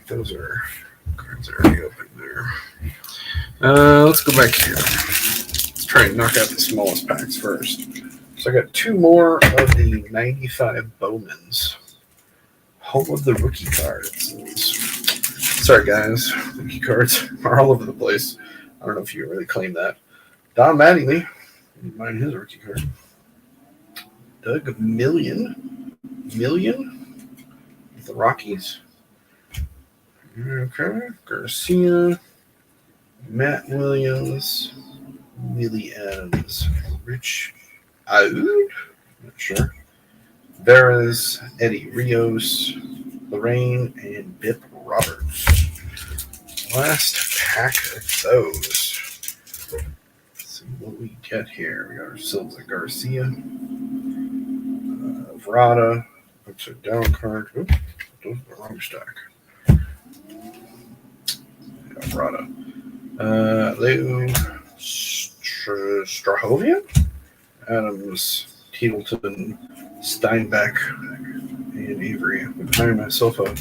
[SPEAKER 1] Those are cards already open there. Let's go back here. Let's try and knock out the smallest packs first. So I got 2 more of the 95 Bowmans. Home of the rookie cards. Sorry guys, rookie cards are all over the place. I don't know if you really claim that. Don Mattingly, mind his rookie card. Doug Million with the Rockies. Okay, Garcia, Matt Williams, Willie Adams, Rich Aoud, not sure. Veras, Eddie Rios, Lorraine, and Bip Roberts. Last pack of those. Let's see what we get here. We got ourselves a Garcia, Vrada, upside down card. Oops, those are the wrong stack. Vrada. Leo Strahovia, Adams, Teetleton, Steinbeck, and Avery. I'm behind myself a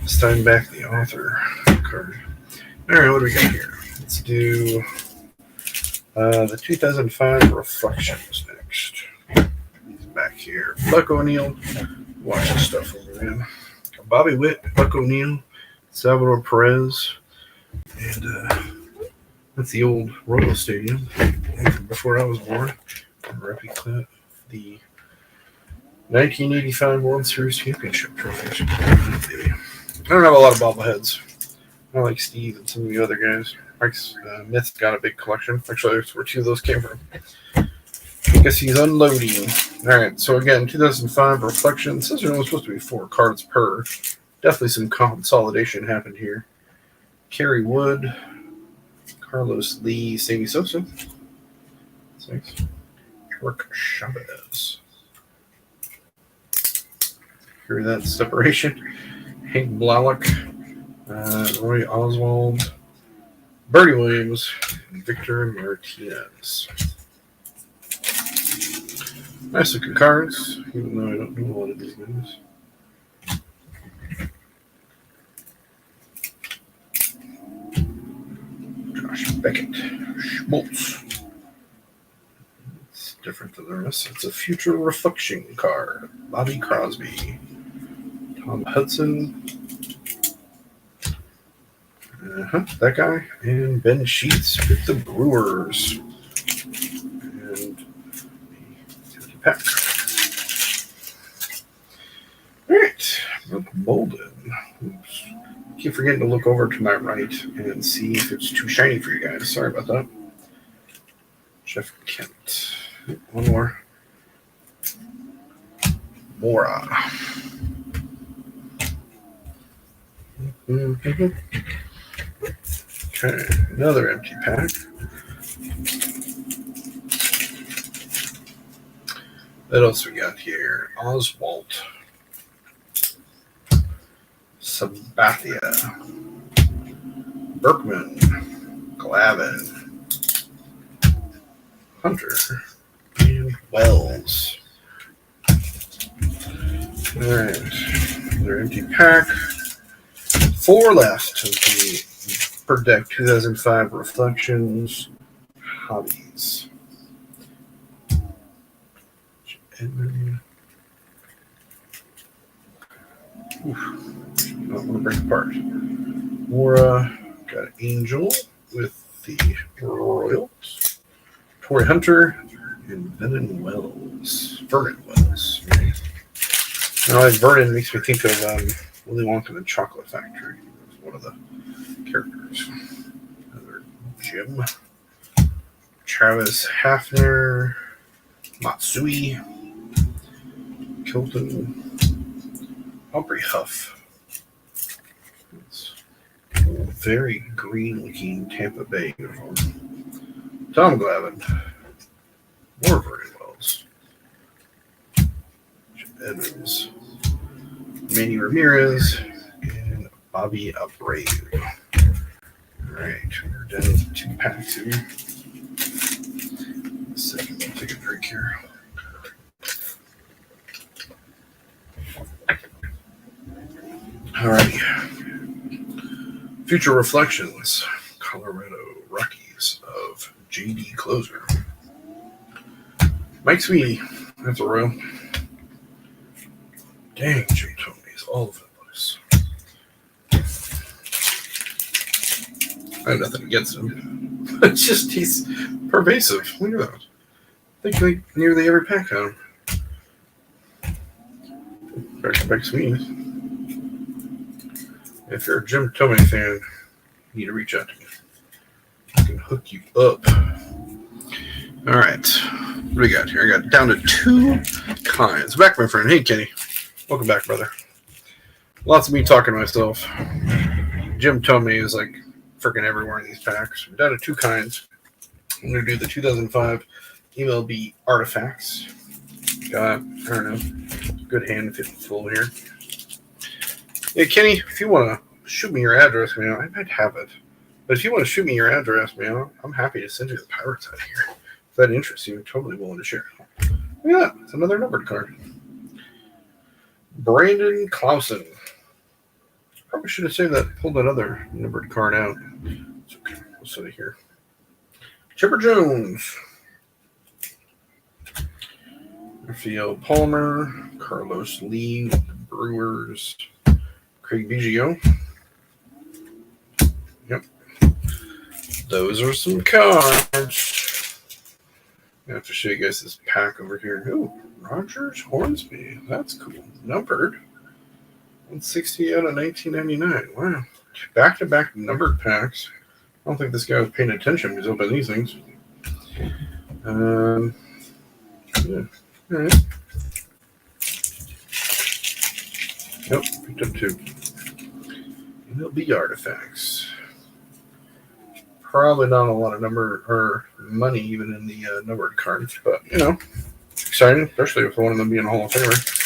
[SPEAKER 1] Steinbeck, the author card. All right, what do we got here? Let's do the 2005 Reflections next. He's back here. Buck O'Neill. Watch this stuff over there. Bobby Witt, Buck O'Neill, Salvador Perez, and that's the old Royal Stadium before I was born. Replica the 1985 World Series Championship trophy. don't have a lot of bobbleheads. I like Steve and some of the other guys. Mike's Myth's got a big collection. Actually, that's where two of those came from. I guess he's unloading. Alright, so again, 2005 Reflection. Says there's only supposed to be 4 cards per. Definitely some consolidation happened here. Kerry Wood, Carlos Lee, Sammy Sosa. 6. Rick Chavez. Hear that separation? Hank Blalock, Roy Oswald, Bertie Williams, and Victor Martinez. Nice looking cards, even though I don't know a lot of these guys. Josh Beckett, Schmaltz. It's different than the rest. It's a Future Reflection card. Bobby Crosby, Tom Hudson. That guy. And Ben Sheets with the Brewers. And the pack. Alright. Brooke Bolden. Oops. Keep forgetting to look over to my right and see if it's too shiny for you guys. Sorry about that. Jeff Kent. One more. Mora. Okay, another empty pack. What else we got here? Oswald. Sabathia. Berkman. Glavin. Hunter. And Wells. Alright. Another empty pack. 4 left of the per deck 2005 Reflections Hobbies. Edmund. Not want to break apart. Mora got Angel with the Royals. Torrey Hunter and Vernon Wells. Vernon Wells. Right. Now, Vernon makes me think of Willy Wonka and the Chocolate Factory. He was one of the characters. Another Jim. Travis Hafner. Matsui. Kilton. Aubrey Huff. It's a very green-looking Tampa Bay uniform. Tom Glavine. More Vernon Wells. Jim Evans. Manny Ramirez. And Bobby Abreu. Alright, we're done with 2 packs here. A second, I'll take a drink here. Alrighty. Future Reflections, Colorado Rockies of J.D. Closer. Mike Sweeney, that's a row. Dang, Jim Tony's all over the place. I have nothing against him. It's just he's pervasive. Look at that. I think like nearly every pack on him. Back Sweeney. If you're a Jim Thome fan, you need to reach out to me. I can hook you up. All right. What do we got here? I got down to 2 kinds. Back, my friend. Hey, Kenny. Welcome back, brother. Lots of me talking to myself. Jim Thome is like freaking everywhere in these packs. We're down to 2 kinds. I'm going to do the 2005 MLB Artifacts. Got, I don't know, good hand if it's full here. Yeah, Kenny, if you want to shoot me your address, man, I might have it. But if you want to shoot me your address, man, I'm happy to send you the Pirates out of here. If that interests you, I'm totally willing to share. Yeah, it's another numbered card. Brandon Clausen. Probably should have saved that, pulled that other numbered card out. It's okay. We'll set it here. Chipper Jones. Rafael Palmer. Carlos Lee with the Brewers. Craig Biggio. Yep. Those are some cards. I have to show you guys this pack over here. Ooh, Rogers Hornsby. That's cool. Numbered. 160 out of 1999. Wow. Back-to-back numbered packs. I don't think this guy was paying attention when he was opening these things. Yeah. All right. Nope, picked up 2. MLB artifacts. Probably not a lot of number or money even in the numbered cards, but you know, exciting, especially with one of them being a Hall of Famer.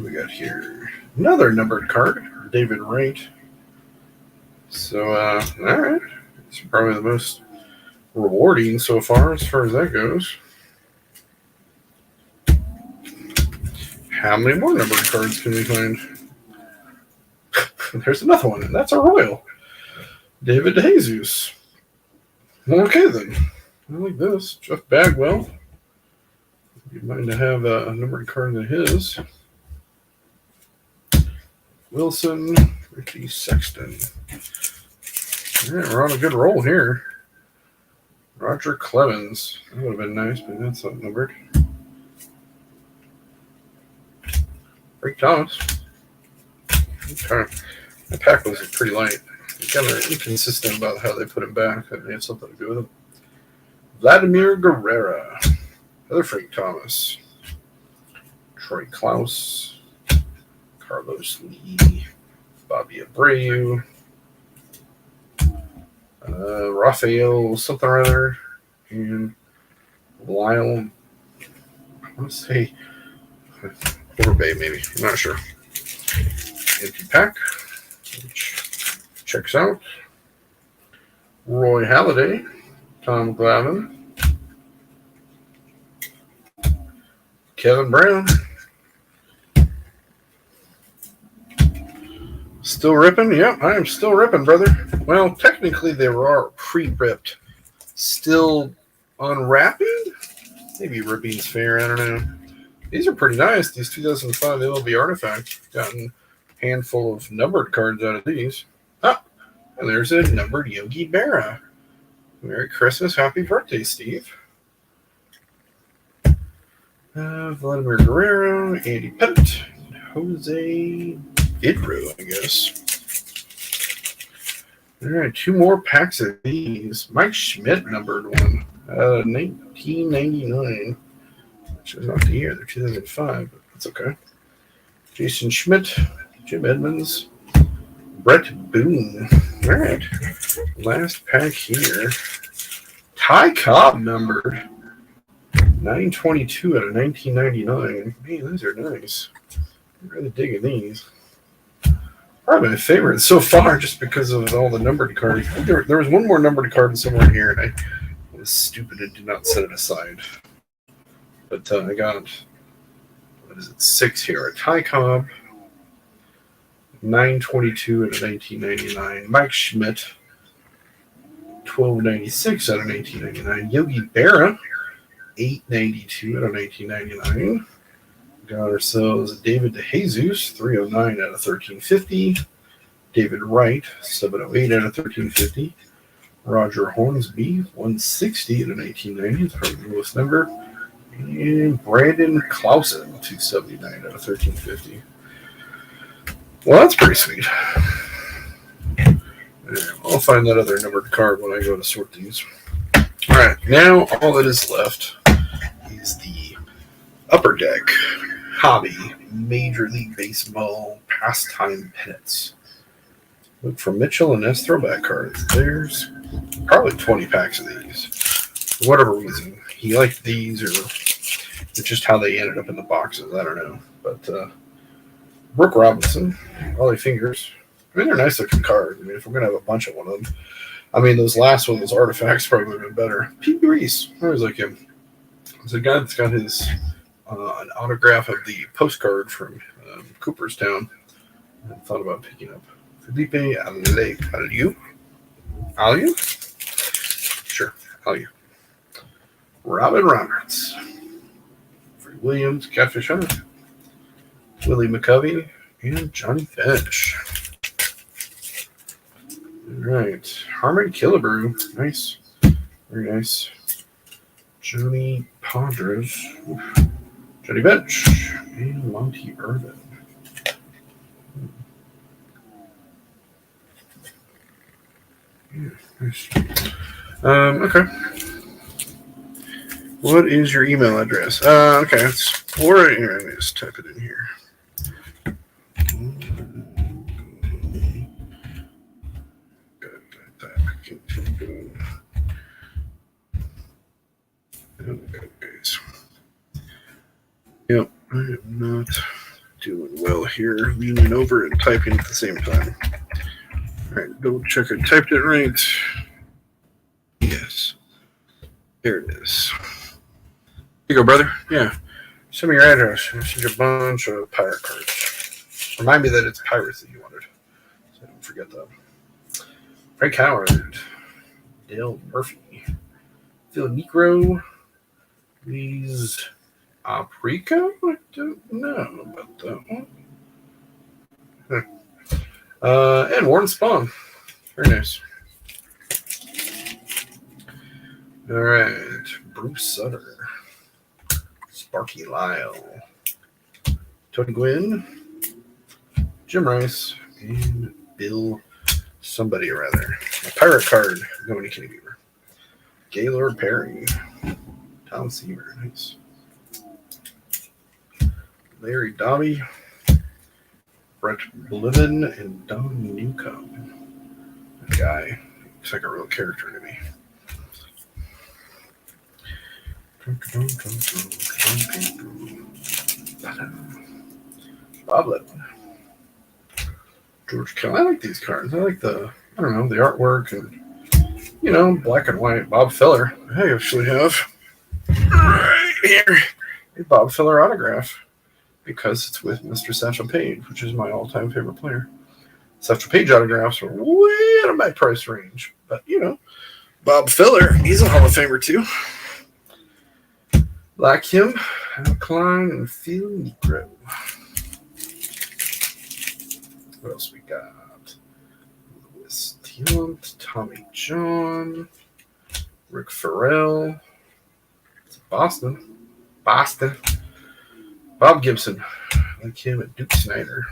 [SPEAKER 1] We got here another numbered card, David Wright. So, all right, it's probably the most rewarding so far as that goes. How many more numbered cards can we find? There's another one, and that's a Royal. David DeJesus. Okay, then. I like this. Jeff Bagwell. You'd mind to have a numbered card in his. Wilson. Ricky Sexton. All right, we're on a good roll here. Roger Clemens. That would have been nice, but that's not numbered. Frank Thomas. Okay. The pack was pretty light. Kind of inconsistent about how they put him back. That may have something to do with him. Vladimir Guerrera. Another Frank Thomas. Troy Klaus. Carlos Lee. Bobby Abreu. Rafael something or other. And Lyle. I want to say Bay maybe. I'm not sure. Empty pack. Which checks out. Roy Halladay. Tom Glavine. Kevin Brown. Still ripping? Yep, I am still ripping, brother. Well, technically they were pre-ripped. Still unwrapping? Maybe ripping's fair, I don't know. These are pretty nice, these 2005 MLB artifacts. Gotten a handful of numbered cards out of these. Ah, and there's a numbered Yogi Berra. Merry Christmas, happy birthday, Steve. Vladimir Guerrero, Andy Pettit, Jose Idro, I guess. All right, 2 more packs of these. Mike Schmidt numbered one, 1999, which is not the year, they're 2005, but that's okay. Jason Schmidt, Jim Edmonds, Brett Boone. All right, last pack here. Ty Cobb numbered 922 out of 1999. Man, those are nice. I'm really digging these. Probably my favorite so far, just because of all the numbered cards. There was one more numbered card somewhere here, and I was stupid and did not set it aside. But I got, 6 here. Ty Cobb, 922 out of 1999. Mike Schmidt, 1296 out of 1999. Yogi Berra, 892 out of 1999. Got ourselves David DeJesus, 309 out of 1350. David Wright, 708 out of 1350. Roger Hornsby, 160 out of 1990. It's probably the lowest number. And Brandon Clausen, 279 out of 1350. Well, that's pretty sweet. I'll find that other numbered card when I go to sort these. All right, now all that is left is the Upper Deck Hobby Major League Baseball Pastime Pennants. Look for Mitchell and Ness throwback cards. There's probably 20 packs of these. For whatever reason, he liked these, or it's just how they ended up in the boxes. I don't know. But Brooke Robinson, Ollie Fingers. I mean, they're nice looking cards. I mean, if we're going to have a bunch of one of them. I mean, those last ones, those artifacts, probably would have been better. Pete Reese. I always like him. There's a guy that's got his an autograph of the postcard from Cooperstown. I thought about picking up Felipe Alou. Sure, Alou. Robin Roberts. Freddie Williams, Catfish Hunter. Willie McCovey, and Johnny Bench. All right. Harmon Killebrew. Nice. Very nice. Johnny Padres. Jody Bench, and Monty Irvin. Yeah, nice. Okay. What is your email address? Okay, it's Flora. Here, let me just type it in here. Yep, I am not doing well here, leaning over and typing at the same time. All right, double check I typed it right. Yes. There it is. Here you go, brother. Yeah. Send me your address. I'll send you a bunch of pirate cards. Remind me that it's pirates that you wanted, so I don't forget that. Frank Howard. Dale Murphy. Phil Necro. These Aprico? I don't know about that one. And Warren Spawn. Very nice. All right. Bruce Sutter. Sparky Lyle. Tony Gwynn. Jim Rice. And Bill somebody or other. A pirate card. Nobody can remember. Gaylord Perry. Tom Seaver. Nice. Larry Dobby. Brett Bliven and Don Newcomb. That guy looks like a real character to me. Bob Litton. George Kelly. I like these cards. I like the artwork and, black and white. Bob Feller. I actually have right here a Bob Feller autograph because it's with Mr. Satchel Paige, which is my all-time favorite player. Satchel Paige autographs are way out of my price range. But, Bob Feller, he's a Hall of Famer too. Like him, Al Klein and Phil Necro. What else we got? Louis Tiant, Tommy John, Rick Farrell. It's Boston. Bob Gibson. Like him and Duke Snyder.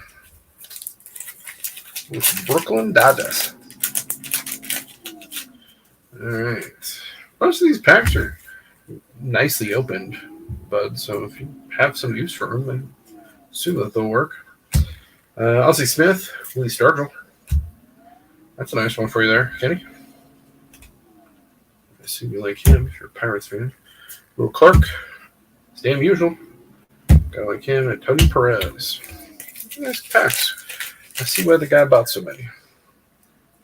[SPEAKER 1] With Brooklyn Dodgers. All right. Most of these packs are nicely opened, bud. So if you have some use for them, I assume that they'll work. Ozzie Smith, Lee Stargell. That's a nice one for you there, Kenny. I assume you like him if you're a Pirates fan. Will Clark, Stan Musial. Guy like him, and Tony Perez. Nice packs. I see why the guy bought so many.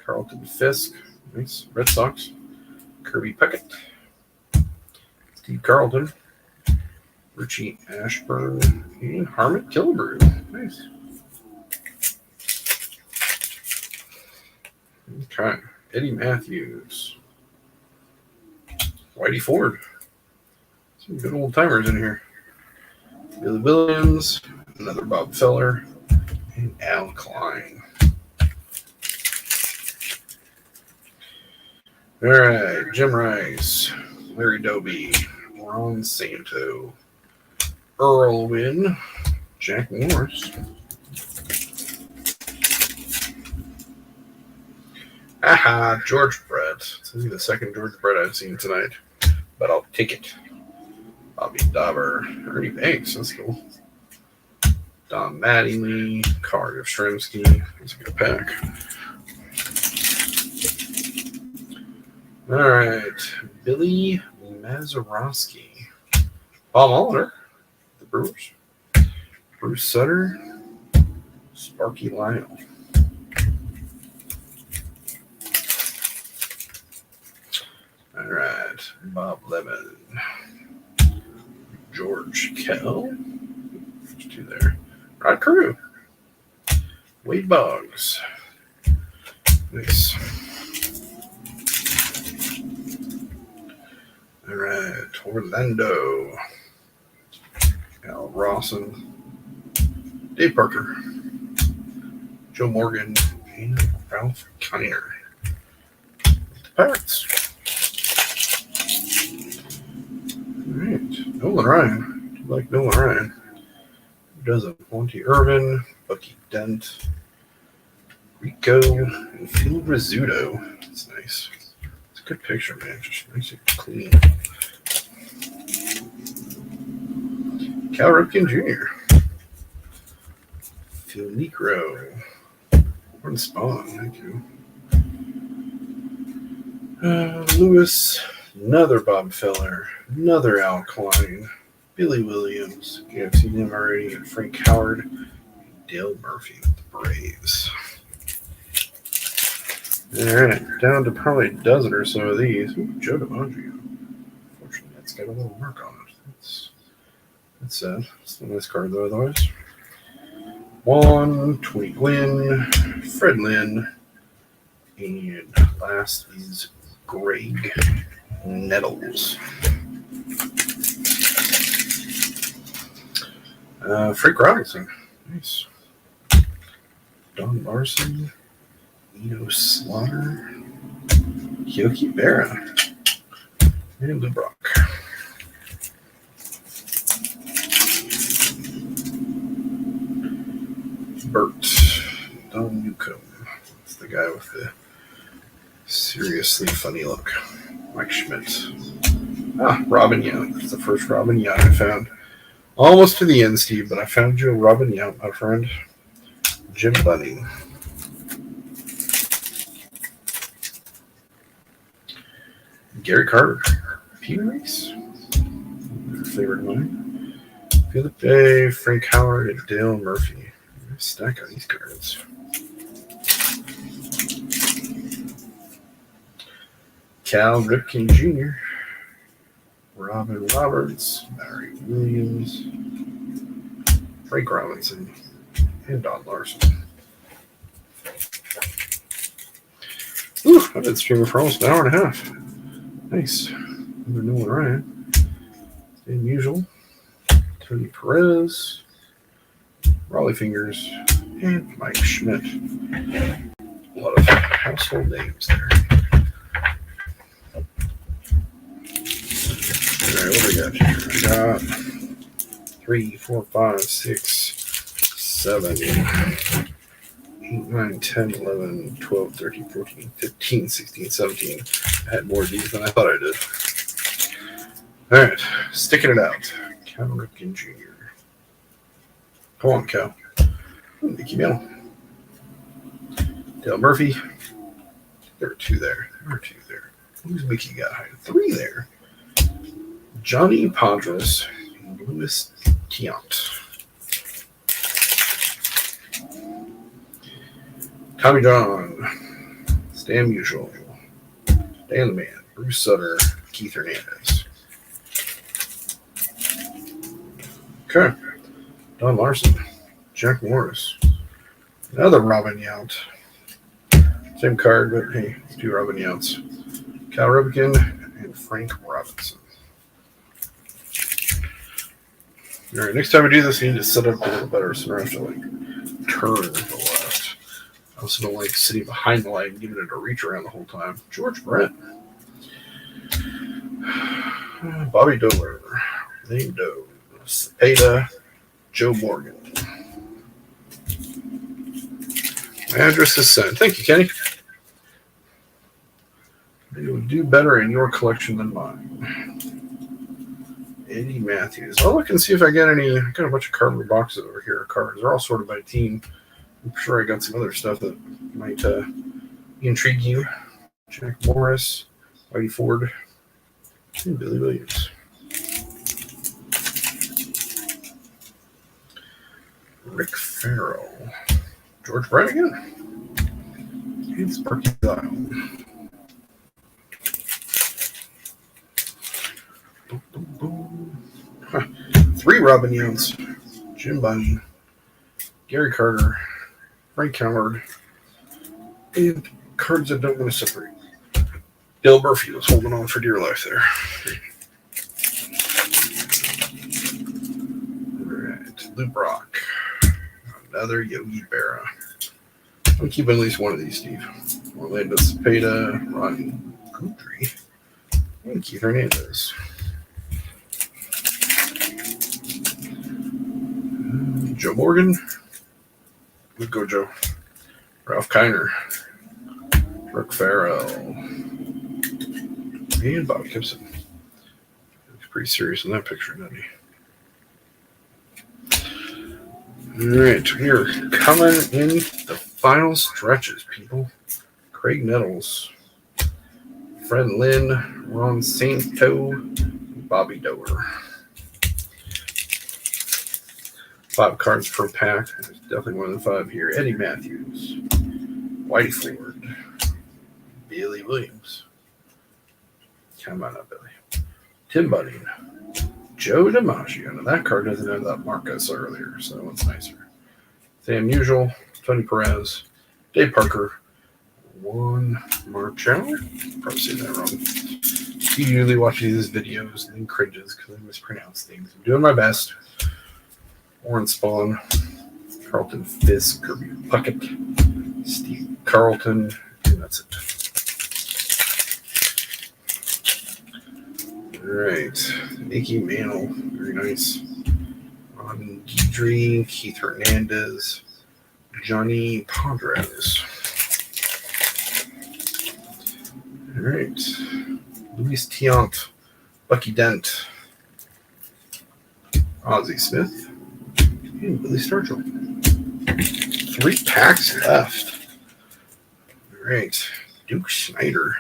[SPEAKER 1] Carlton Fisk, nice. Red Sox. Kirby Puckett. Steve Carlton. Richie Ashburn. And Harmon Killebrew. Nice. Okay. Eddie Matthews. Whitey Ford. Some good old timers in here. Billy Williams, another Bob Feller, and Al Klein. All right, Jim Rice, Larry Doby, Ron Santo, Earl Wynn, Jack Morris. Aha, George Brett. This is the second George Brett I've seen tonight, but I'll take it. Bobby Dauber, Ernie Banks, that's cool. Don Mattingly, Carter Yastrzemski. That's a good pack. All right, Billy Mazeroski, Paul Molitor, the Brewers, Bruce Sutter, Sparky Lyle. All right, Bob Lemon. George Kell. There's two there. Rod Carew. Wade Boggs. Nice. All right. Orlando. Al Rawson. Dave Parker. Joe Morgan. And Ralph Kiner. The Pirates. All right. Nolan Ryan. like Nolan Ryan. Who doesn't? Monty Irvin, Bucky Dent, Rico, and Phil Rizzuto. That's nice. It's a good picture, man. Just nice and clean. Cal Ripken Jr. Phil Necro. Gordon Spawn, thank you. Lewis, another Bob Feller, another Al Klein, Billy Williams, I've seen him already, and Frank Howard, and Dale Murphy with the Braves. All right, down to probably a dozen or so of these. Ooh, Joe DiMaggio. Unfortunately, that's got a little mark on it. That's sad. It's a nice card, though, otherwise. Juan, Tony Gwynn, Fred Lynn, and last is Greg Nettles. Frank Robinson. Nice. Don Larson. Eno Slaughter. Yogi Berra. And Lou Brock. Bert. Don Newcomb. That's the guy with the seriously funny look. Mike Schmidt. Robin Yount. That's the first Robin Yount I found. Almost to the end, Steve, but I found you a Robin Yount, my friend. Jim Bunning. Gary Carter. Peter Reese. Favorite of mine. Philip Day, Frank Howard, and Dale Murphy. Nice stack on these cards. Cal Ripken Jr., Robin Roberts, Barry Williams, Frank Robinson, and Don Larson. Ooh, I've been streaming for almost an hour and a half. Nice. Another Nolan Ryan. Same usual. Tony Perez, Raleigh Fingers, and Mike Schmidt. A lot of household names there. All right, what do we got here? I got 3, 4, 5, 6, 7, 8, 9, 10, 11, 12, 13, 14, 15, 16, 17. I had more of these than I thought I did. All right, sticking it out. Cal Ripken Jr. Come on, Cal. Mickey Mantle. Dale Murphy. There were 2 there. Who's Mickey got high? 3 there. Johnny Padres and Louis Tiant. Tommy John. Stan Musial. Dan the Man. Bruce Sutter. Keith Hernandez. Okay. Don Larson. Jack Morris. Another Robin Yount. Same card, but hey, 2 Robin Younts. Cal Ripken and Frank Robinson. All right, next time I do this, I need to set up a little better so I don't have to turn the left. I also don't like sitting behind the light and giving it a reach around the whole time. George Brett. Bobby Doler. Lane Doe. Cepeda. Joe Morgan. Address is sent. Thank you, Kenny. They would do better in your collection than mine. Eddie Matthews. I'll look and see if I got any. I got a bunch of cardboard boxes over here. Cards. They're all sorted by team. I'm sure I got some other stuff that might intrigue you. Jack Morris, Whitey Ford, and Billy Williams. Rick Farrell. George Brett again. And Sparky Dial. Boom, boom, boom. 3 Robin Younts. Jim Bunning. Gary Carter. Frank Howard. And cards that don't want to separate. Dale Murphy was holding on for dear life there. All right. Lou Brock. Another Yogi Berra. I'm keeping at least one of these, Steve. Orlando Cepeda, Ronnie Guthrie, and Keith Hernandez. Joe Morgan. Let's go, Joe. Ralph Kiner. Rick Farrell. And Bob Gibson. Looks pretty serious in that picture, doesn't he? Alright, we are coming in the final stretches, people. Craig Nettles. Fred Lynn. Ron Santo. Bobby Doer. 5 cards per pack. There's definitely more than 5 here. Eddie Matthews. Whitey Ford. Billy Williams. Come on up, Billy. Tim Budding. Joe DiMaggio. Now that card doesn't have that mark I saw earlier, so that one's nicer. Sam Musial. Tony Perez. Dave Parker. Juan Marchal. Probably saying that wrong. He usually watches these videos and then cringes because I mispronounce things. I'm doing my best. Warren Spawn. Carlton Fisk. Kirby Puckett. Steve Carlton. And that's it. All right. Mickey Mantle. Very nice. Ron Guidry. Keith Hernandez. Johnny Padres. All right. Luis Tiant. Bucky Dent. Ozzie Smith. And Billy Sturgill. 3 packs left. All right. Duke Schneider.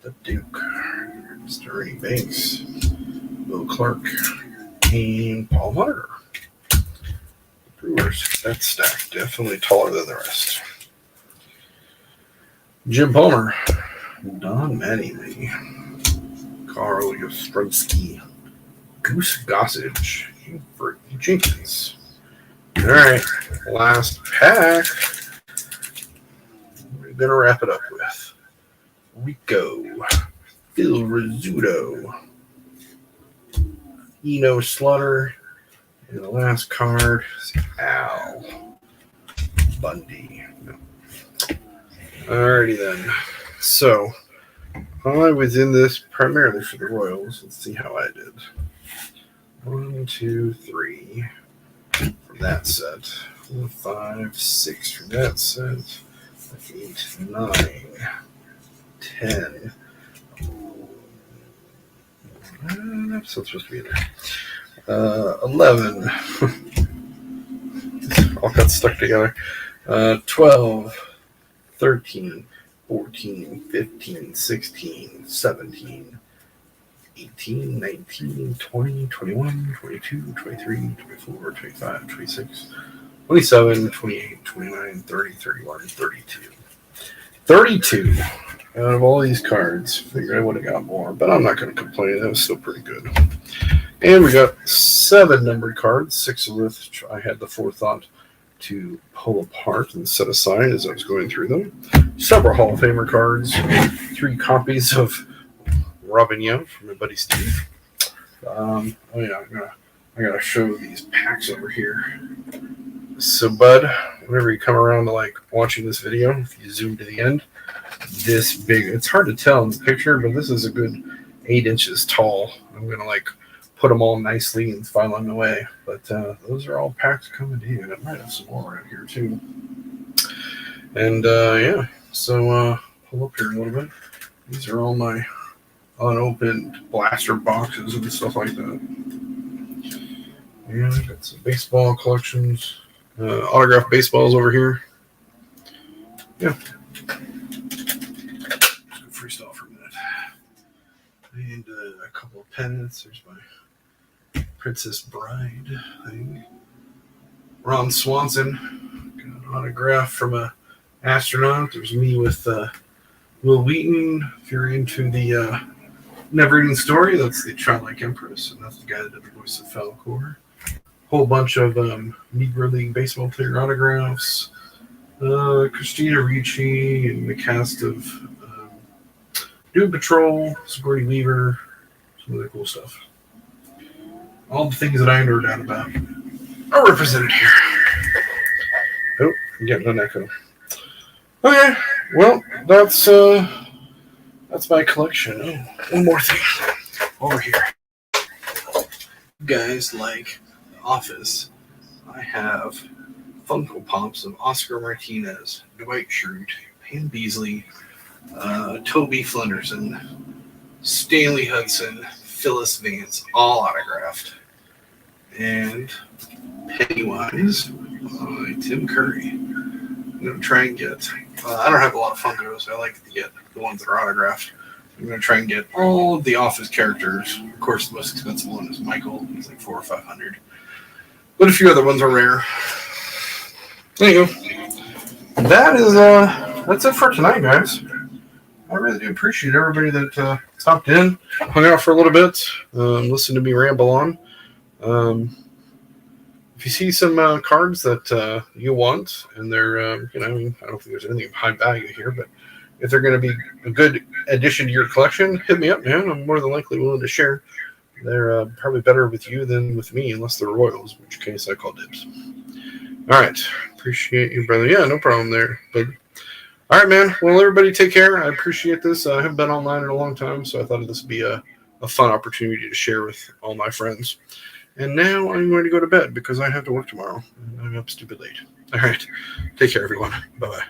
[SPEAKER 1] The Duke. Sterling Banks. Bill Clark. And Paul Hunter. Brewers. That stack definitely taller than the rest. Jim Palmer. Don Mattingly. Carl Yastrzemski. Goose Gossage. And Bertie Jenkins. All right. Last pack. We're going to wrap it up with Rico. Phil Rizzuto. Eno Slaughter. And the last card is Al Bundy. No. Alrighty then. So, I was in this primarily for the Royals. Let's see how I did. 1, 2, 3 from that set. 4, 5, 6 from that set. 8, 9, 10. That's not supposed to be in there. 11. All got stuck together. 12, 13, 14, 15, 16, 17, 18, 19, 20, 21, 22, 23, 24, 25, 26, 27, 28, 29, 30, 31, 32. 32 out of all these cards. Figured I would have got more, but I'm not going to complain. That was still pretty good. And we got 7 numbered cards, 6 of which I had the forethought to pull apart and set aside as I was going through them. Several Hall of Famer cards, 3 copies of Robin Young from my buddy Steve. I gotta show these packs over here. So, bud, whenever you come around to like watching this video, if you zoom to the end, this big. It's hard to tell in the picture, but this is a good 8 inches tall. I'm gonna like put them all nicely and file them away. But those are all packs coming in. I might have some more around here too. And yeah, so pull up here a little bit. These are all my unopened blaster boxes and stuff like that. Yeah, I got some baseball collections, autographed baseballs over here. Yeah. Just go freestyle for a minute. And a couple of pennants. There's my Princess Bride thing. Ron Swanson. Got an autograph from a astronaut. There's me with Will Wheaton. If you're into the Never Ending Story, that's the Childlike Empress, and that's the guy that did the voice of Falcor. Whole bunch of Negro League baseball player autographs. Christina Ricci and the cast of Doom Patrol, Sigourney Weaver, some other cool stuff. All the things that I nerd out about are represented here. Oh, I'm getting an echo. Okay, well, that's my collection. Oh, one more thing over here. You guys like The Office. I have Funko Pops of Oscar Martinez, Dwight Schrute, Pam Beasley, Toby Flenderson, Stanley Hudson, Phyllis Vance, all autographed. And Pennywise by Tim Curry. I'm going to try and get, I don't have a lot of Funkos. I like to get the ones that are autographed. I'm going to try and get all of the Office characters. Of course, the most expensive one is Michael. He's like $400 or $500. But a few other ones are rare. There you go. That's it for tonight, guys. I really do appreciate everybody that stopped in, hung out for a little bit, listened to me ramble on. If you see some cards that you want, and they're, I don't think there's anything of high value here, but if they're going to be a good addition to your collection, hit me up, man. I'm more than likely willing to share. They're probably better with you than with me, unless they're Royals, in which case I call dibs. All right. Appreciate you, brother. Yeah, no problem there. But all right, man. Well, everybody take care. I appreciate this. I haven't been online in a long time, so I thought this would be a fun opportunity to share with all my friends. And now I'm going to go to bed because I have to work tomorrow. And I'm up stupid late. All right. Take care, everyone. Bye-bye.